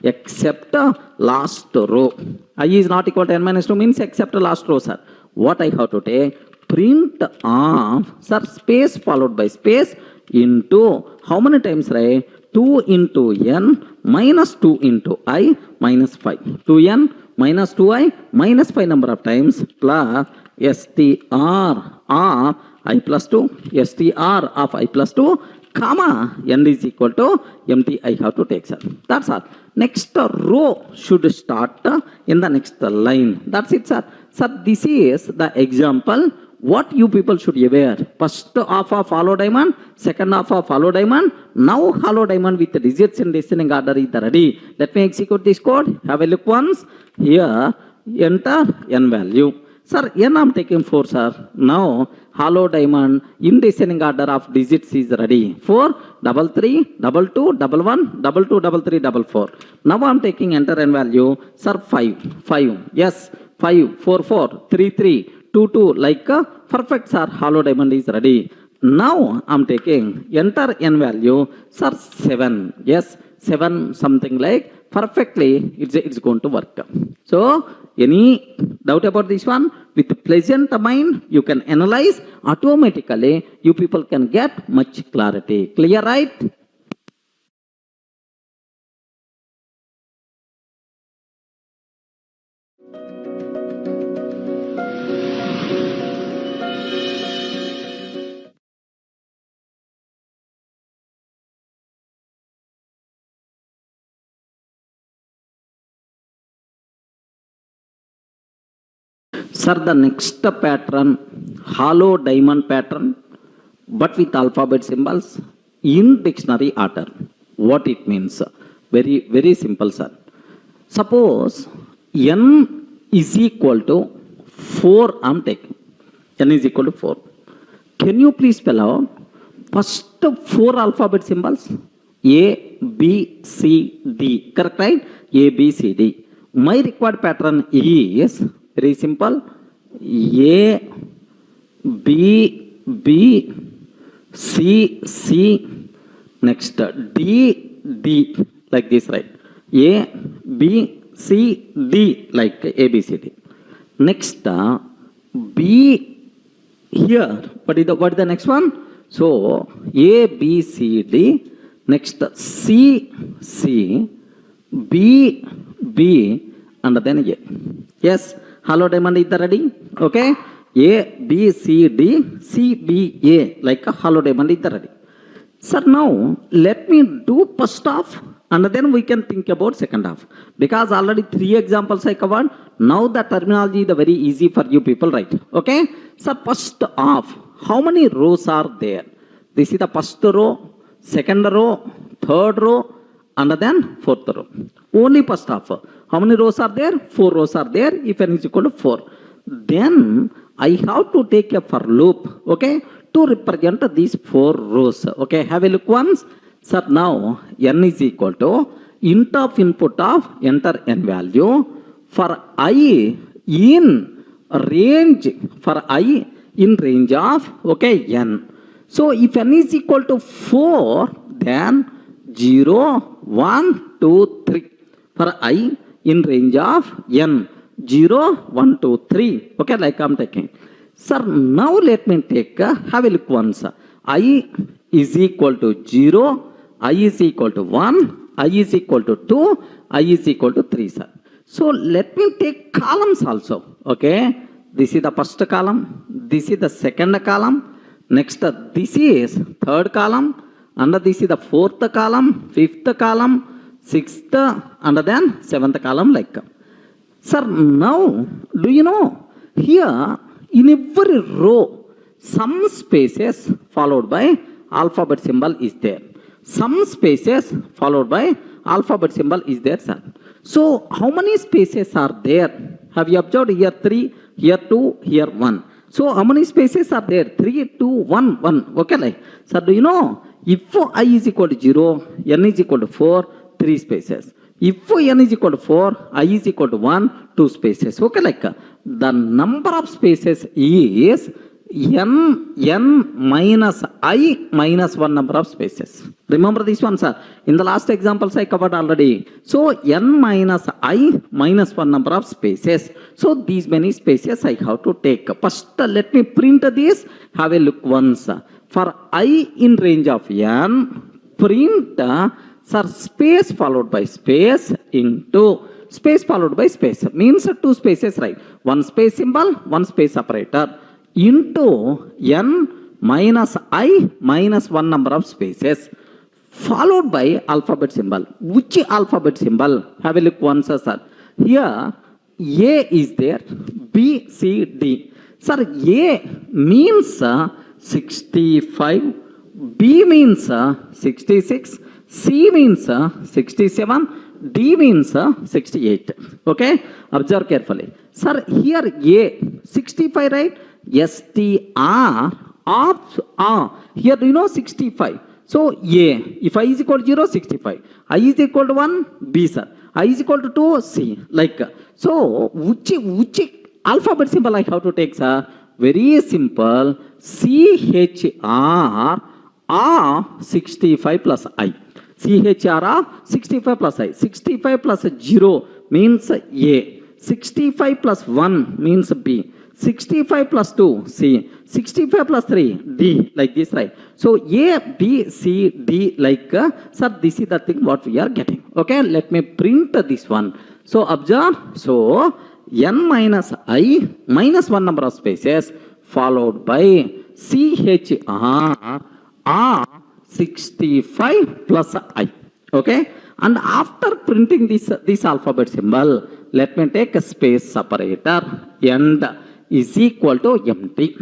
except last row. I is not equal to n minus 2 means except last row, sir. What I have to take? Print of, sir, space followed by space into how many times, right? 2 into n minus 2 into I minus 5. 2n minus 2i minus 5 number of times plus str of I plus 2, str of I plus 2, comma, n is equal to empty I have to take, sir. That's all. Next row should start in the next line. That's it, sir. Sir, this is the example. What you people should be aware. First half of hollow diamond, second half of hollow diamond. Now hollow diamond with the digits in descending order is ready. Let me execute this code. Have a look once. Here, enter n value. Sir, n I'm taking 4, sir. Now, hollow diamond in descending order of digits is ready. 4, 3, 3, 2, 1, 2, 3, 4. Now I'm taking enter n value. Sir, 5. Yes, 5, 4, 4, 3, 3, 2, 2. Like perfect, sir. Hollow diamond is ready. Now I'm taking enter n value. Sir, 7. Yes, 7 something like. Perfectly, it's going to work. So, any doubt about this one? With pleasant mind, you can analyze automatically. You people can get much clarity. Clear, right? Sir, the next pattern, hollow diamond pattern, but with alphabet symbols in dictionary order. What it means? Very, very simple, sir. Suppose n is equal to 4, I'm taking. N is equal to 4. Can you please spell out first 4 alphabet symbols? A, B, C, D. Correct, right? A, B, C, D. My required pattern is very simple. A, B, B, C, C, next D, D, like this, right? A, B, C, D, like A, B, C, D. Next, B here. What is the next one? So, A, B, C, D. Next C, C, B, B, and then A. Yes, hollow diamond is ready. Okay, A, B, C, D, C, B, A, like a hollow diamond is ready. Sir, now let me do first half and then we can think about second half. Because already 3 examples I covered. Now the terminology is very easy for you people, right? Okay. So first half, how many rows are there? This is the first row, second row, third row, and then fourth row. Only first half. How many rows are there? 4 rows are there. If n is equal to 4. Then I have to take a for loop. Okay. To represent these 4 rows. Okay, have a look once. Sir, now n is equal to int of input of enter n value for I in range, for I in range of, okay, n. So if n is equal to 4, then 0, 1, 2, 3. For I in range of n, 0, 1, 2, 3. Okay, like I'm taking. Sir, now let me take, have a look once. I is equal to 0, I is equal to 1, I is equal to 2, I is equal to 3, sir. So let me take columns also. Okay, this is the first column, this is the second column, next this is third column, and this is the fourth column, fifth column, sixth, and then seventh column like. Sir, now do you know here, in every row, some spaces followed by alphabet symbol is there. Some spaces followed by alphabet symbol is there, sir. So, how many spaces are there? Have you observed here 3, here 2, here 1. So, how many spaces are there? 3, 2, 1, 1. Okay, like. Sir, do you know, if I is equal to 0, n is equal to 4, 3 spaces. If n is equal to 4, I is equal to 1, 2 spaces. Okay, like the number of spaces is n minus I minus 1 number of spaces. Remember this one, sir. In the last examples I covered already. So n minus I minus 1 number of spaces. So these many spaces I have to take. First, let me print this. Have a look once. For I in range of n, print. Sir, space followed by space into space followed by space means 2 spaces, right? 1 space symbol, 1 space operator into n minus I minus 1 number of spaces followed by alphabet symbol. Which alphabet symbol? Have a look once, sir. Here A is there, B, C, D. Sir, A means 65, B means 66, C means 67, D means 68. Okay, observe carefully. Sir, here A 65, right? STR of R. Here do you know 65? So A, if I is equal to 0, 65. I is equal to 1, B, sir. I is equal to 2, C. Like, so which alphabet symbol I have to take, sir? Very simple. CHR R 65 plus I. CHR 65 plus I. 65 plus 0 means A. 65 plus 1 means B. 65 plus 2, C. 65 plus 3, D. Like this, right? So A, B, C, D, like, sir, this is the thing what we are getting. Okay, let me print this one. So observe. So n minus I minus 1 number of spaces followed by CHR R 65 plus I. Okay, and after printing this alphabet symbol, let me take a space separator and is equal to empty.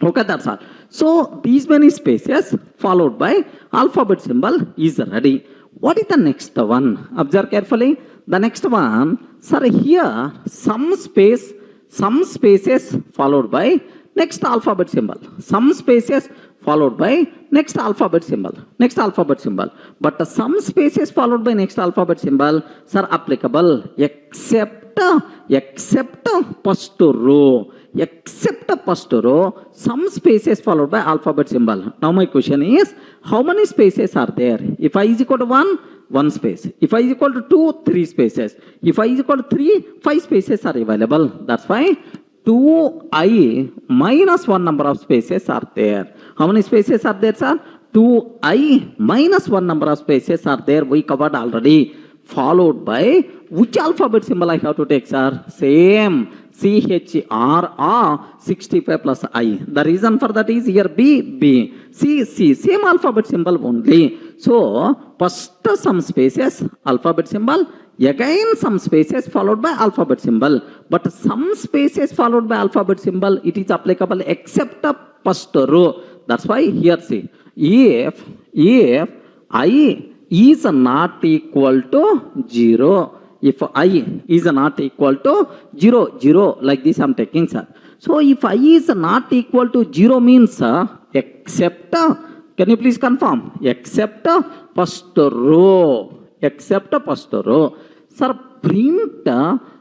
Okay, that's all. So these many spaces followed by alphabet symbol is ready. What is the next one? Observe carefully. The next one, sir, here some spaces followed by next alphabet symbol. Some spaces followed by next alphabet symbol. Next alphabet symbol. But some spaces followed by next alphabet symbol, sir, applicable except first row. Except first row, some spaces followed by alphabet symbol. Now my question is, how many spaces are there? If I is equal to 1, 1 space. If I is equal to 2, 3 spaces. If I is equal to 3, 5 spaces are available. That's why 2I minus 1 number of spaces are there. How many spaces are there, sir? 2i minus 1 number of spaces are there. We covered already. Followed by which alphabet symbol I have to take, sir? Same. CHRR 65 plus I. The reason for that is here B. C. Same alphabet symbol only. So first some spaces alphabet symbol. Again some spaces followed by alphabet symbol. But some spaces followed by alphabet symbol, it is applicable except the first row. That's why here see. If I is not equal to 0. If I is not equal to 0, like this I am taking, sir. So if I is not equal to 0 means except, can you please confirm? Except first row. Except first row. Sir, print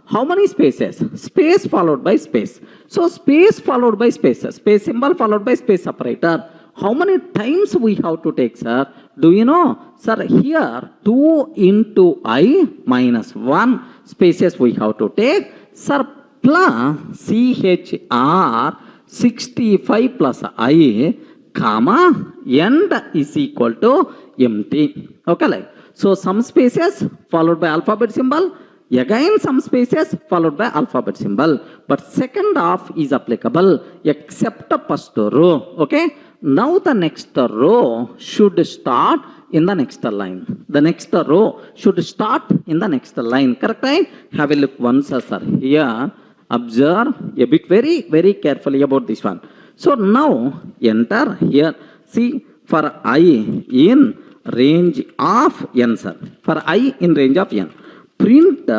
how many spaces? Space followed by space. So space followed by space. Space symbol followed by space separator. How many times we have to take, sir? Do you know? Sir, here 2 into I minus 1 spaces we have to take. Sir, plus CHR 65 plus I, comma, end is equal to empty. Okay, like. So some spaces followed by alphabet symbol. Again some spaces followed by alphabet symbol. But second half is applicable except first row. Okay. Now the next row should start in the next line. The next row should start in the next line. Correct, right? Have a look once, sir. Here, observe a bit very carefully about this one. So now enter here. See, for I in range of n, sir. For I in range of n. Print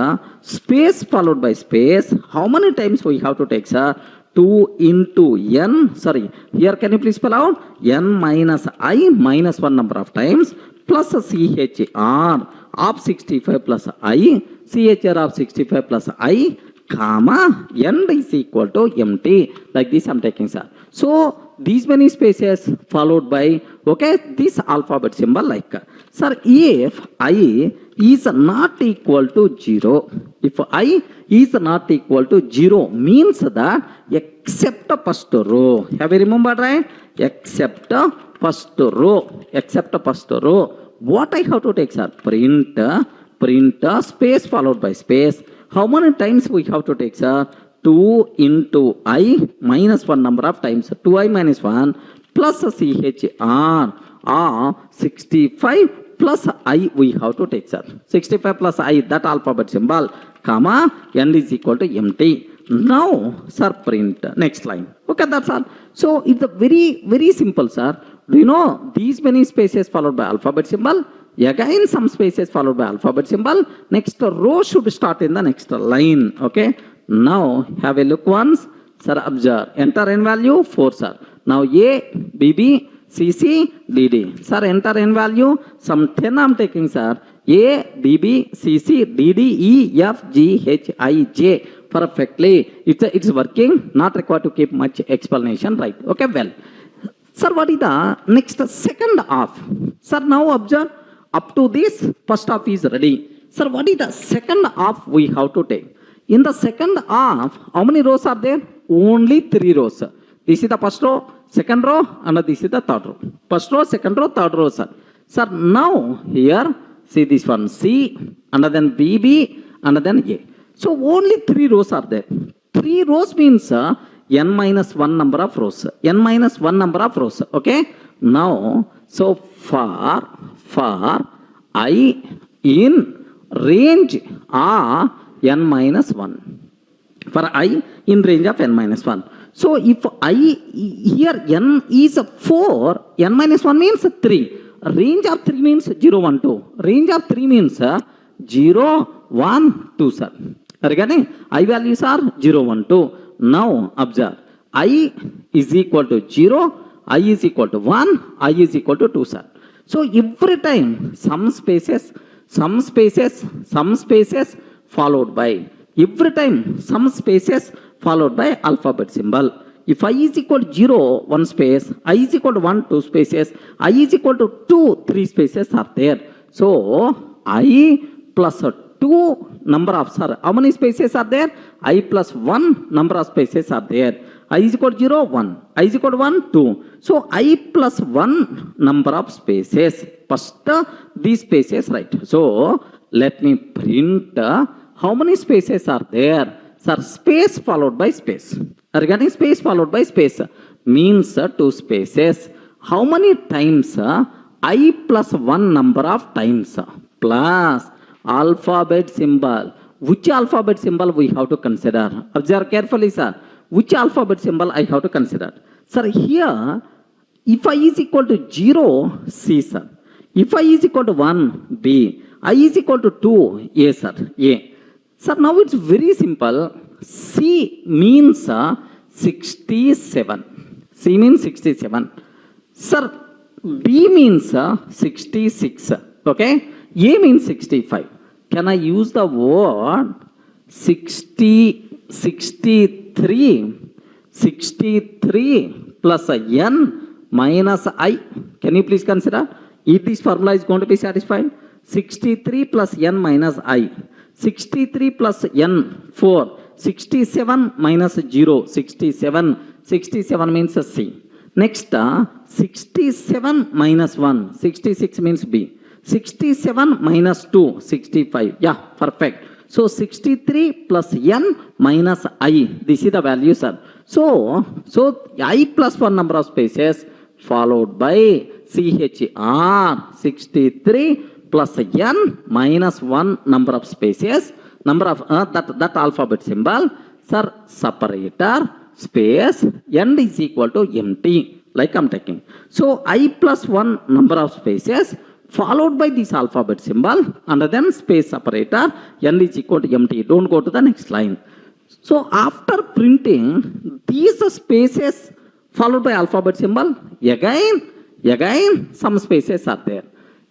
space followed by space. How many times we have to take, sir? 2 into n, sorry, here can you please spell out? N minus I minus 1 number of times plus CHR of 65 plus I, CHR of 65 plus I, comma, end is equal to empty. Like this I am taking, sir. So these many spaces followed by, okay, this alphabet symbol like, sir, if I is not equal to 0, if I is not equal to 0 means that except first row. Have you remembered, right? Except first row. Except first row. What I have to take, sir? Print space followed by space. How many times we have to take, sir? 2 into I minus 1 number of times. 2I minus 1 plus CHR 65 plus I we have to take, sir. 65 plus I, that alphabet symbol, comma, n is equal to empty. Now, sir, print next line. Okay, that's all. So it's a very simple, sir. Do you know these many spaces followed by alphabet symbol? Again some spaces followed by alphabet symbol. Next row should start in the next line. Okay. Now have a look once. Sir, observe. Enter n value 4, sir. Now A, BB, CC, DD. Sir, enter n value. Some 10 I am taking, sir. A, BB, CC, DD, E, F, G, H, I, J. Perfectly. It's working. Not required to keep much explanation, right? Okay, well. Sir, what is the next second half? Sir, now observe. Up to this, first half is ready. Sir, what is the second half we have to take? In the second half, how many rows are there? Only 3 rows. This is the first row, second row, and this is the third row. First row, second row, third row, sir. Sir, now here, see this one, C, and then BB, and then A. So only 3 rows are there. 3 rows means n minus 1 number of rows. N minus 1 number of rows. Okay. Now, so for I in range of n minus 1. For I in range of n minus 1. So if I here n is 4, n minus 1 means 3. Range of 3 means 0, 1, 2. Range of 3 means 0, 1, 2, sir. Regarding I values are 0, 1, 2. Now observe. I is equal to 0, I is equal to 1, I is equal to 2, sir. So every time some spaces followed by, every time some spaces followed by alphabet symbol. If I is equal to 0, 1 space, I is equal to 1, 2 spaces, I is equal to 2, 3 spaces are there. So I plus 2 number of, sir, how many spaces are there? I plus 1 number of spaces are there. I is equal to 0, 1. I is equal to 1, 2. So I plus 1 number of spaces. First, these spaces, right? So let me print how many spaces are there. Sir, space followed by space. Regarding space followed by space means 2 spaces. How many times I plus 1 number of times plus alphabet symbol. Which alphabet symbol we have to consider? Observe carefully, sir. Which alphabet symbol I have to consider? Sir, here, if I is equal to 0, C, sir. If I is equal to 1, B. I is equal to 2, A, sir. A. Sir, now it's very simple. C means 67. C means 67. Sir, B means 66. Okay? A means 65. Can I use the word 63 plus n minus I? Can you please consider? If this formula is going to be satisfied, 63 plus n minus I. 63 plus n, 4. 67 minus 0, 67. 67 means C. Next, 67 minus 1, 66 means B. 67 minus 2, 65. Yeah, perfect. So 63 plus n minus I. This is the value, sir. So I plus 1 number of spaces followed by CHR 63 plus n minus 1 number of spaces. Number of that alphabet symbol. Sir, separator space n is equal to empty. Like I'm taking. So I plus 1 number of spaces followed by this alphabet symbol and then space separator n is equal to empty. Don't go to the next line. So after printing these spaces followed by alphabet symbol, again some spaces are there.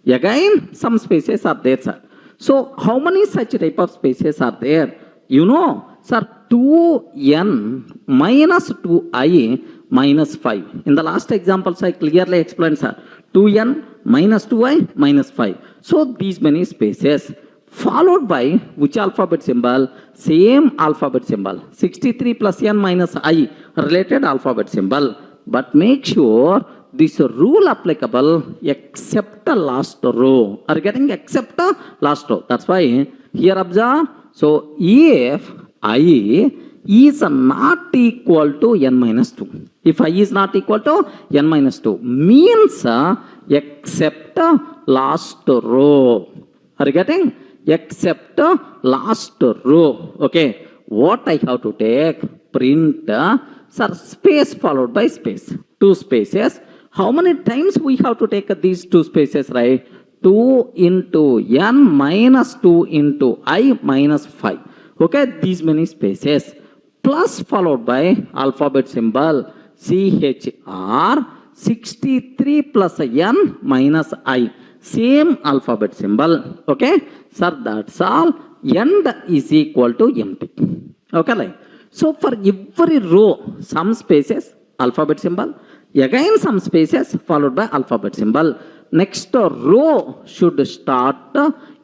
Again some spaces are there, sir. So how many such type of spaces are there? You know, sir, 2n minus 2i minus 5. In the last examples I clearly explained, sir. 2n minus 2i minus 5. So these many spaces followed by which alphabet symbol? Same alphabet symbol. 63 plus n minus I related alphabet symbol. But make sure this rule applicable except the last row. Are you getting except the last row? That's why here observe. So if I is not equal to n minus 2. If I is not equal to n minus 2 means except last row. Are you getting? Except last row. Okay. What I have to take? Print sir, space followed by space. 2 spaces. How many times we have to take these 2 spaces, right? 2 into n minus 2 into I minus 5. Okay, these many spaces. Plus followed by alphabet symbol CHR 63 plus n minus I. Same alphabet symbol. Okay, sir, that's all. End is equal to empty. Okay, like. So for every row, some spaces, alphabet symbol. Again some spaces followed by alphabet symbol. Next row should start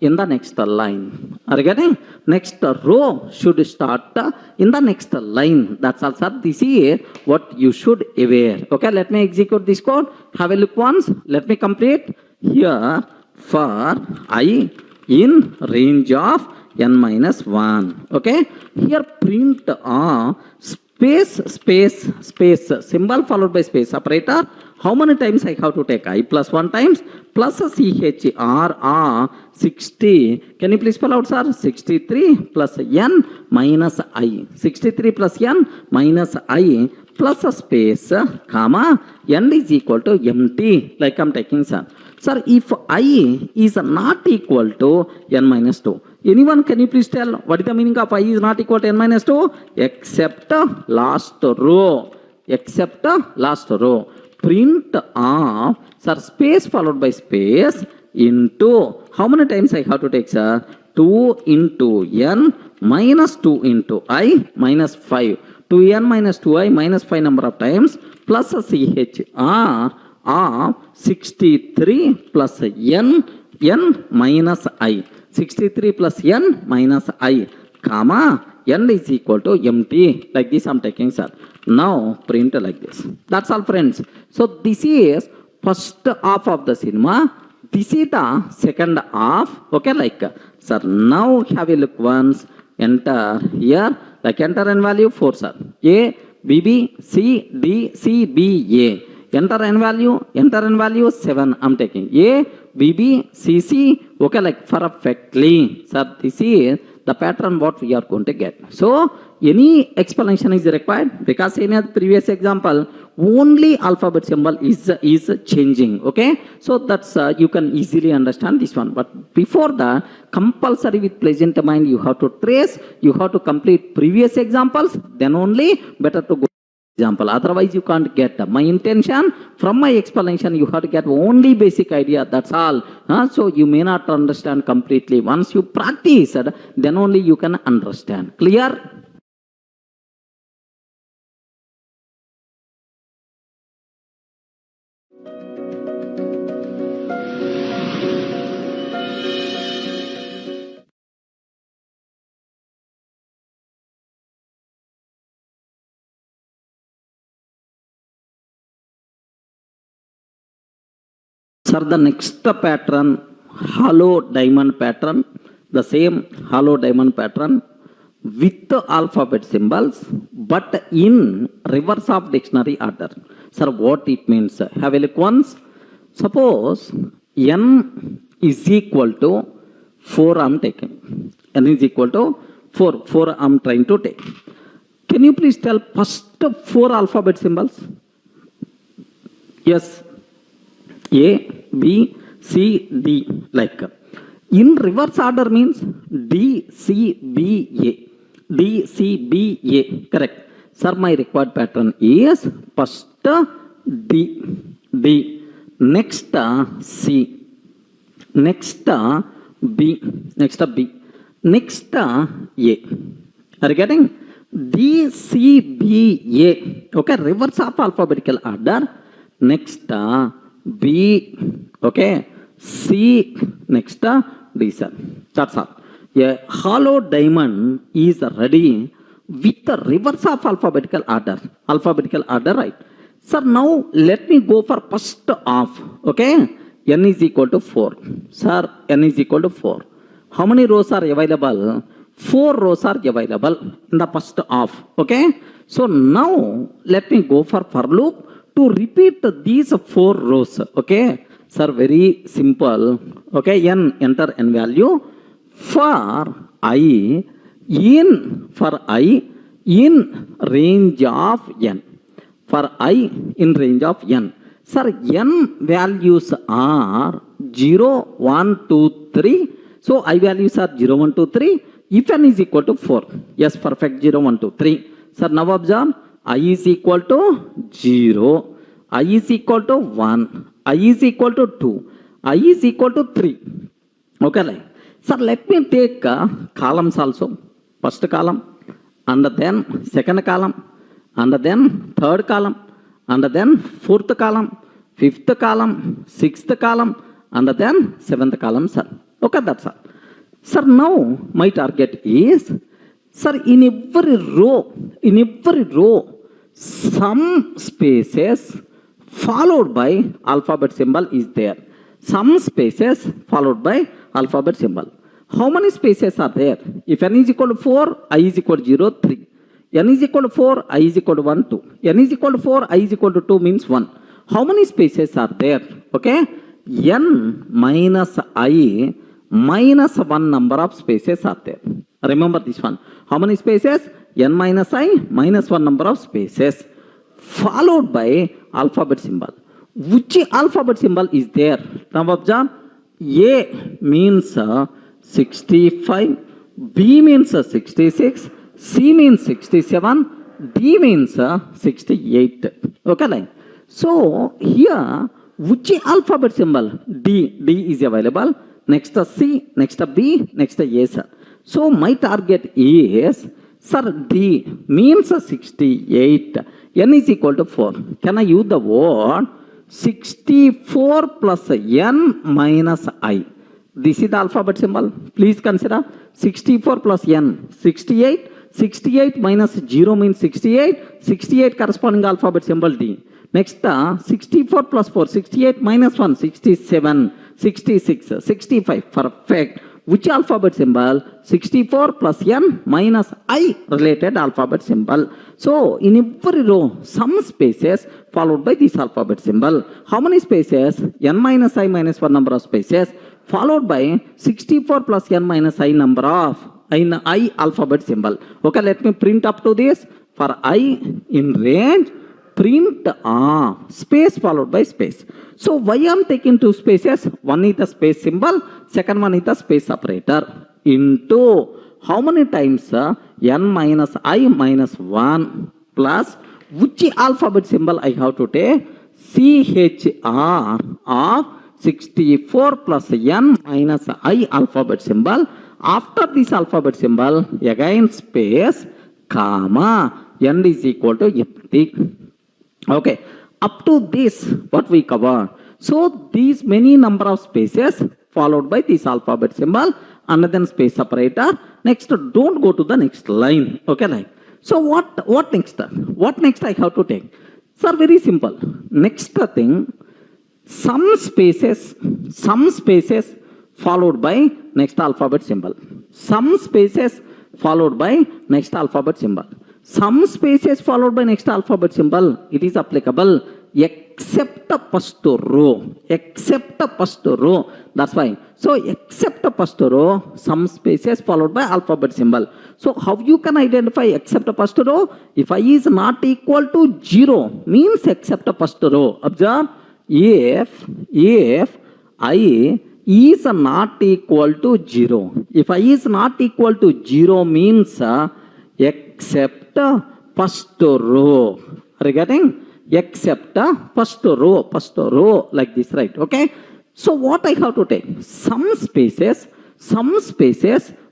in the next line. Are you getting? Next row should start in the next line. That's all, sir. This is what you should aware. Okay, let me execute this code. Have a look once. Let me complete. Here for I in range of n minus 1. Okay. Here print space symbol followed by space separator. How many times I have to take? I plus 1 times plus CHR 60. Can you please spell out, sir? 63 plus n minus I. 63 plus n minus I plus a space comma n is equal to empty. Like I'm taking, sir. Sir, if I is not equal to n minus 2. Anyone, can you please tell what is the meaning of I is not equal to n minus 2? Except last row. Except last row. Print of, sir, space followed by space into, how many times I have to take, sir? 2 into n minus 2 into I minus 5. 2n minus 2i minus 5 number of times plus CHR of 63 plus n minus I. 63 plus n minus I, comma, n is equal to empty. Like this I'm taking, sir. Now print like this. That's all, friends. So this is first half of the cinema. This is the second half. Okay, like, sir, now have a look once. Enter here. Like, enter n value 4, sir. A, B, B, C, D, C, B, A. Enter n value 7. I'm taking A, B, B, C, C. Okay, like perfectly. Sir, this is the pattern what we are going to get. So, any explanation is required because in the previous example, only alphabet symbol is changing. Okay, so that's you can easily understand this one. But before that, compulsory with pleasant mind, you have to trace, you have to complete previous examples. Then only better to go example, otherwise you can't get. My intention from my explanation, you have to get only basic idea, that's all. So you may not understand completely. Once you practice, then only you can understand. Clear? Sir, the next pattern, hollow diamond pattern, the same hollow diamond pattern with the alphabet symbols, but in reverse of dictionary order. Sir, what it means? Have a look once. Suppose n is equal to 4 I'm taking. N is equal to 4. 4 I'm trying to take. Can you please tell first 4 alphabet symbols? Yes. A, B, C, D, like. In reverse order means D, C, B, A. D, C, B, A. Correct. Sir, my required pattern is first D, D. Next C. Next B. Next B. Next A. Are you getting? D, C, B, A. Okay, reverse of alphabetical order. Next B, okay, C, next D, sir. That's all. A hollow diamond is ready with the reverse of alphabetical order. Alphabetical order, right? Sir, now let me go for first half. Okay, n is equal to 4. Sir, n is equal to 4. How many rows are available? 4 rows are available in the first half. Okay, so now let me go for loop to repeat these 4 rows. Okay, sir, very simple. Okay, n, enter n value for I in range of n. For I in range of n. Sir, n values are 0, 1, 2, 3. So I values are 0, 1, 2, 3. If n is equal to 4. Yes, perfect. 0, 1, 2, 3. Sir, now observe. I is equal to 0. I is equal to 1. I is equal to 2. I is equal to 3. Okay, like. Sir, let me take columns also. First column, and then second column, and then third column, and then fourth column, fifth column, sixth column, and then seventh column, sir. Okay, that's all. Sir, now my target is, sir, in every row, some spaces followed by alphabet symbol is there. Some spaces followed by alphabet symbol. How many spaces are there? If n is equal to 4, I is equal to 0, 3. N is equal to 4, I is equal to 1, 2. N is equal to 4, I is equal to 2 means 1. How many spaces are there? Okay? N minus I minus 1 number of spaces are there. Remember this one. How many spaces? N minus I minus 1 number of spaces followed by alphabet symbol. Which alphabet symbol is there? Now observe. A means 65, B means 66, C means 67, D means 68. Okay, like. So here, which alphabet symbol? D is available. Next C, next B, next A, sir. So my target is, sir, D means 68. N is equal to 4. Can I use the word 64 plus n minus I? This is the alphabet symbol. Please consider 64 plus n, 68, 68 minus 0 means 68. 68 corresponding alphabet symbol D. Next, 64 plus 4, 68 minus 1, 67, 66, 65. Perfect. Which alphabet symbol? 64 plus n minus I related alphabet symbol. So, in every row, some spaces followed by this alphabet symbol. How many spaces? N minus I minus 1 number of spaces followed by 64 plus n minus I number of I alphabet symbol. Okay, let me print up to this. For I in range, print space followed by space. So why I am taking two spaces? One is the space symbol, second one is the space separator. Into how many times? N minus I minus 1 plus which alphabet symbol I have to take? CHR of 64 plus n minus I alphabet symbol. After this alphabet symbol, again space, comma, n is equal to empty. Okay, up to this, what we cover. So, these many number of spaces followed by this alphabet symbol and then space separator. Next, don't go to the next line. Okay, line. So, what next? What next I have to take? Sir, very simple. Next thing, some spaces followed by next alphabet symbol. Some spaces followed by next alphabet symbol. Some spaces followed by next alphabet symbol, it is applicable except first row. Except first row. That's why. So, except first row, some spaces followed by alphabet symbol. So, how you can identify except first row? If I is not equal to 0, means except first row. Observe, if I is not equal to 0. If I is not equal to 0 means except first row. Are you getting? Except first row like this, right? Okay. So what I have to take? Some spaces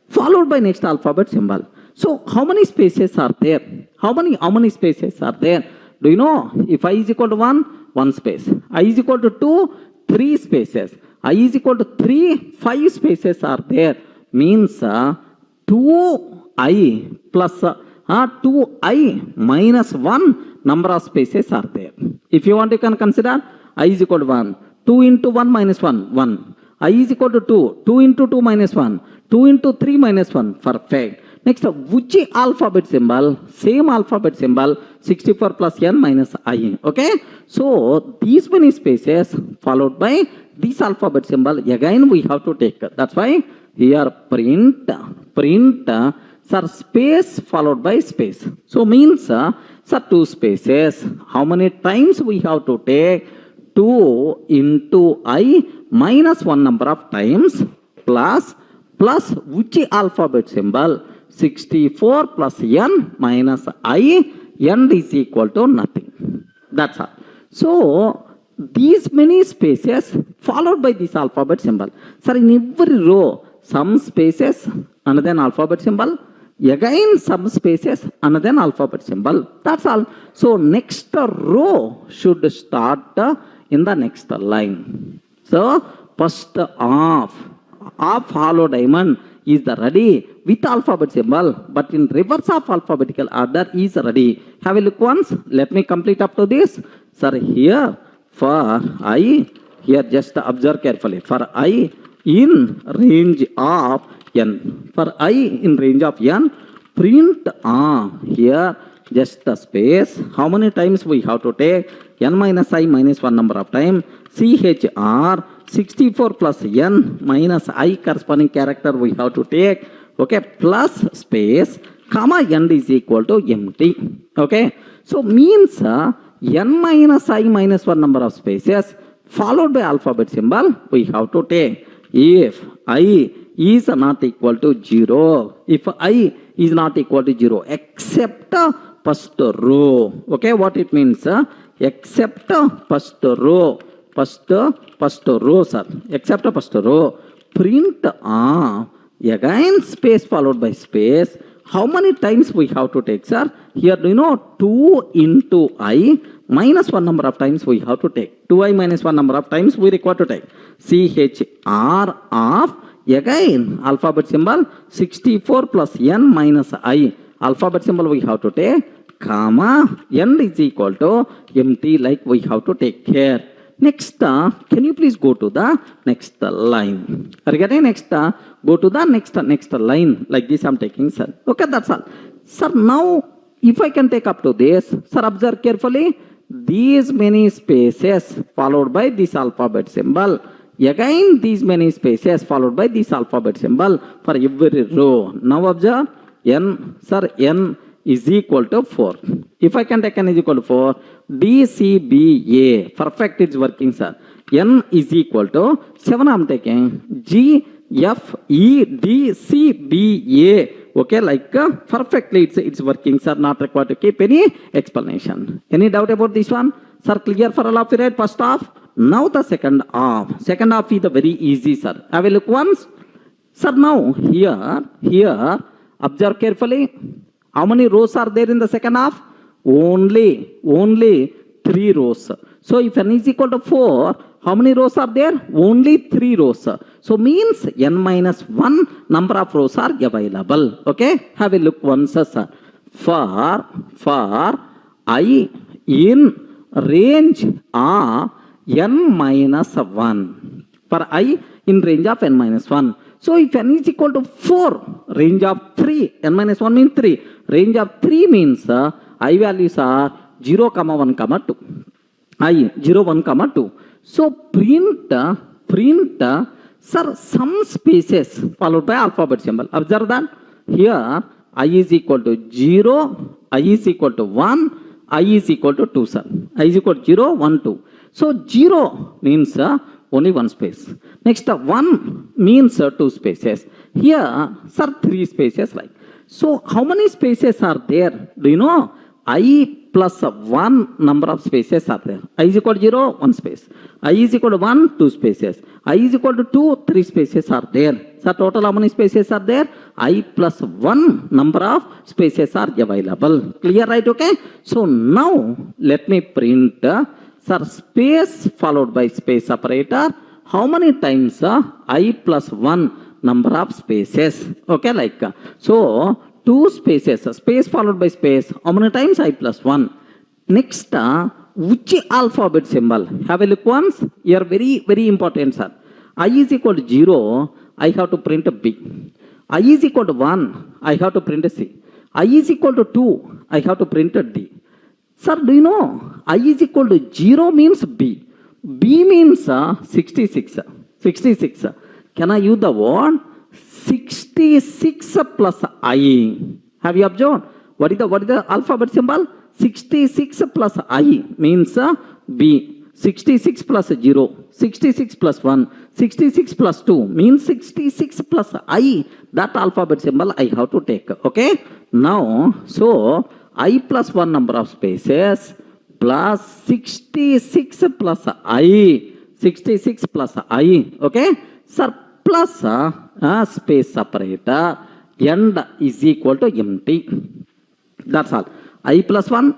followed by next alphabet symbol. So how many spaces are there? How many spaces are there? Do you know? If I is equal to 1 space. I is equal to 2, 3 spaces. I is equal to 3, 5 spaces are there. Means 2i plus 2i minus 1 number of spaces are there. If you want, you can consider I is equal to 1. 2 into 1 minus 1, 1. I is equal to 2. 2 into 2 minus 1. 2 into 3 minus 1. Perfect. Next, which alphabet symbol? Same alphabet symbol, 64 plus n minus I. Okay. So, these many spaces followed by this alphabet symbol, again we have to take. That's why here print, sir, space followed by space. So, means, sir, two spaces. How many times we have to take? 2 into I minus 1 number of times plus which alphabet symbol? 64 plus n minus I, n is equal to nothing. That's all. So, these many spaces followed by this alphabet symbol. Sir, in every row, some spaces and then alphabet symbol. Again, some spaces and then alphabet symbol. That's all. So, next row should start in the next line. So, first of hollow diamond is the ready with alphabet symbol, but in reverse of alphabetical order is ready. Have a look once. Let me complete up to this. Sir, here for I, here just observe carefully. For I in range of n. For I in range of n, print here just a space. How many times we have to take? N minus I minus 1 number of time. CHR 64 plus n minus I corresponding character we have to take. Okay, plus space, comma n is equal to empty. Okay, so means n minus I minus 1 number of spaces followed by alphabet symbol we have to take. If I is not equal to 0, if I is not equal to 0 except first row. Okay, what it means? Except first row. First row, sir. Except first row. Print again space followed by space. How many times we have to take, sir? Here, do you know 2 into I minus 1 number of times we have to take. 2i minus 1 number of times we require to take. CHR of, again, alphabet symbol 64 plus n minus I. alphabet symbol we have to take, comma, n is equal to empty, like we have to take care. Next, can you please go to the next line? Are you getting next? Go to the next line. Like this I'm taking, sir. Okay, that's all. Sir, now if I can take up to this, sir, observe carefully. These many spaces followed by this alphabet symbol. Again, these many spaces followed by this alphabet symbol for every row. Now observe, n, sir, n is equal to 4. If I can take n is equal to 4, D, C, B, A. Perfect, it's working, sir. N is equal to 7, I'm taking G, F, E, D, C, B, A. Okay, like perfectly it's working, sir. Not required to keep any explanation. Any doubt about this one? Sir, clear for all of you, right? First half. Now the second half. Second half is the very easy, sir. Have a look once. Sir, now here, observe carefully. How many rows are there in the second half? Only 3 rows. So if n is equal to 4, how many rows are there? Only 3 rows. So means n minus 1 number of rows are available. Okay? Have a look once, sir. For I in range of n minus 1. For I in range of n minus 1. So if n is equal to 4, range of 3, n minus 1 means 3. Range of 3 means I values are 0, 1, 2. I 0, 1, 2. So print, sir, some spaces followed by alphabet symbol. Observe that. Here, I is equal to 0, I is equal to 1, I is equal to 2, sir. I is equal to 0, 1, 2. So 0 means only 1 space. Next, 1 means 2 spaces. Here, sir, 3 spaces like. So how many spaces are there? Do you know? I plus 1 number of spaces are there. I is equal to 0, 1 space. I is equal to 1, 2 spaces. I is equal to 2, 3 spaces are there. So total how many spaces are there? I plus 1 number of spaces are available. Clear, right? Okay. So now let me print, sir, space followed by space operator. How many times I plus 1 number of spaces? Okay, like so 2 spaces, space followed by space. How many times? I plus 1. Next, which alphabet symbol? Have a look once. Here very, very important, sir. I is equal to 0, I have to print a B. I is equal to 1, I have to print a C. I is equal to 2, I have to print a D. Sir, do you know? I is equal to 0 means B. B means 66. 66. Can I use the word? 66 plus I. Have you observed? What is the alphabet symbol? 66 plus I means B. 66 plus 0. 66 plus 1. 66 plus 2 means 66 plus I. That alphabet symbol I have to take. Okay? Now, so I plus 1 number of spaces plus 66 plus I. 66 plus I. Okay? Sir, plus space separator end is equal to empty. That's all. I plus 1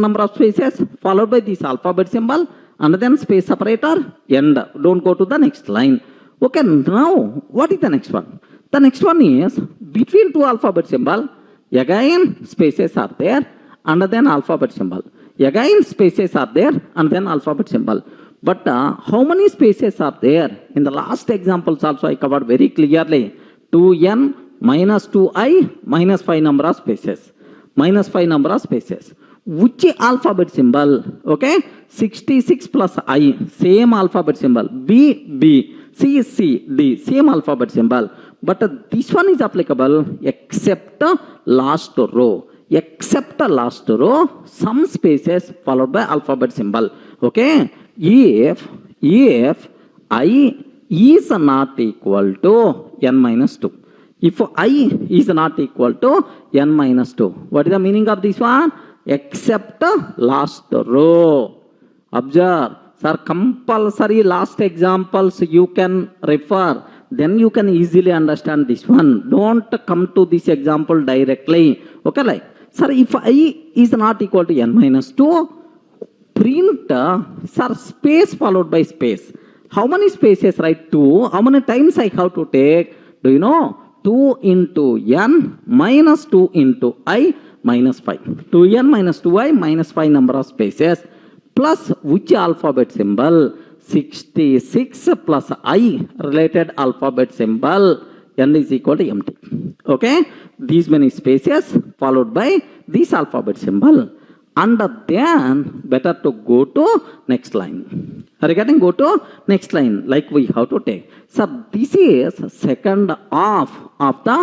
number of spaces followed by this alphabet symbol and then space separator end. Don't go to the next line. Okay, now what is the next one? The next one is between 2 alphabet symbol. Again spaces are there and then alphabet symbol. Again spaces are there and then alphabet symbol. But how many spaces are there? In the last examples also I covered very clearly. 2n minus 2i minus 5 number of spaces. Minus 5 number of spaces. Which alphabet symbol? Okay. 66 plus I. Same alphabet symbol. B, B. C, C, D. Same alphabet symbol. But this one is applicable except last row. Except last row, some spaces followed by alphabet symbol. Okay. If I is not equal to n minus 2. If I is not equal to n minus 2. What is the meaning of this one? Except last row. Observe. Sir, compulsory last examples you can refer. Then you can easily understand this one. Don't come to this example directly. Okay, like. Sir, if I is not equal to n minus 2, print, sir, space followed by space. How many spaces, right? 2. How many times I have to take? Do you know? 2 into n minus 2 into I minus 5. 2n minus 2i minus 5 number of spaces plus which alphabet symbol? 66 plus I related alphabet symbol n is equal to empty. Okay, these many spaces followed by this alphabet symbol, and then better to go to next line. Are you getting? Go to next line like we have to take. So this is second half of the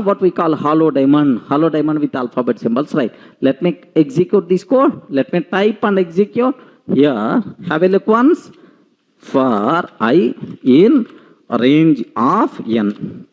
what we call hollow diamond with alphabet symbols, right? Let me execute this code. Let me type and execute. Here, have a look once. For I in range of n.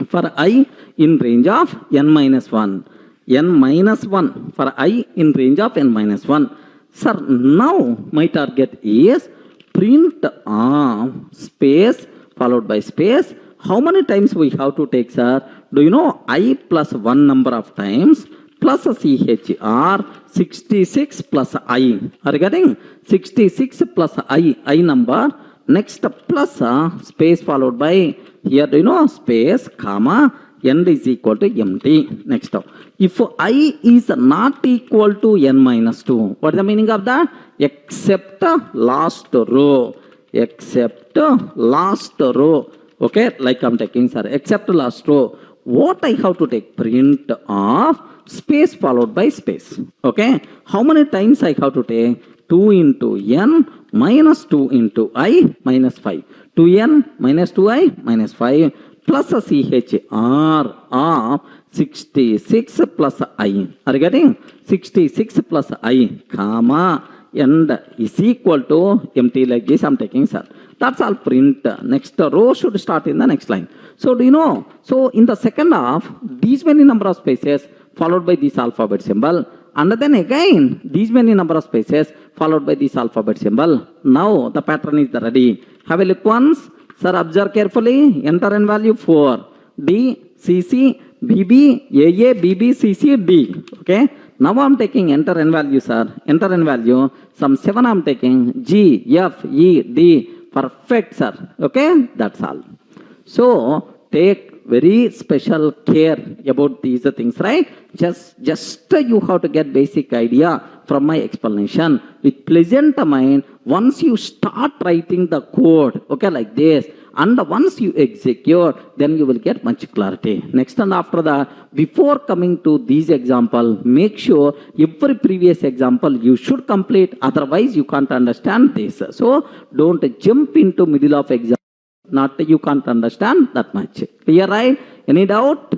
For I in range of n minus 1. n minus 1 for I in range of n minus 1. Sir, now my target is print of space followed by space. How many times we have to take, sir? Do you know I plus 1 number of times plus a CHR 66 plus I. Are you getting? 66 plus I number. Next plus space followed by here, do you know, space, comma, n is equal to empty. Next, if I is not equal to n minus 2, what is the meaning of that? Except last row. Except last row. Okay, like I'm taking, sir, except last row. What I have to take? Print of space followed by space. Okay, how many times I have to take? 2 into n minus 2 into I minus 5. 2n minus 2i minus 5 plus a CHR of 66 plus I. Are you getting? 66 plus I, comma, and is equal to empty like this I'm taking, sir. That's all print. Next row should start in the next line. So do you know? So in the second half, these many number of spaces followed by this alphabet symbol, and then again these many number of spaces followed by this alphabet symbol. Now the pattern is ready. Have a look once. Sir, observe carefully. Enter in value 4. D, CC, BB, AA, BB, CC, D. Okay. Now I'm taking enter in value, sir. Enter in value. Some 7 I'm taking. G, F, E, D. Perfect, sir. Okay. That's all. So take very special care about these things, right? Just you have to get basic idea from my explanation with pleasant mind. Once you start writing the code, okay, like this, and once you execute, then you will get much clarity. Next and after that, before coming to these example, make sure every previous example you should complete, otherwise you can't understand this. So don't jump into middle of example. Not you can't understand that much. Clear, right? Any doubt?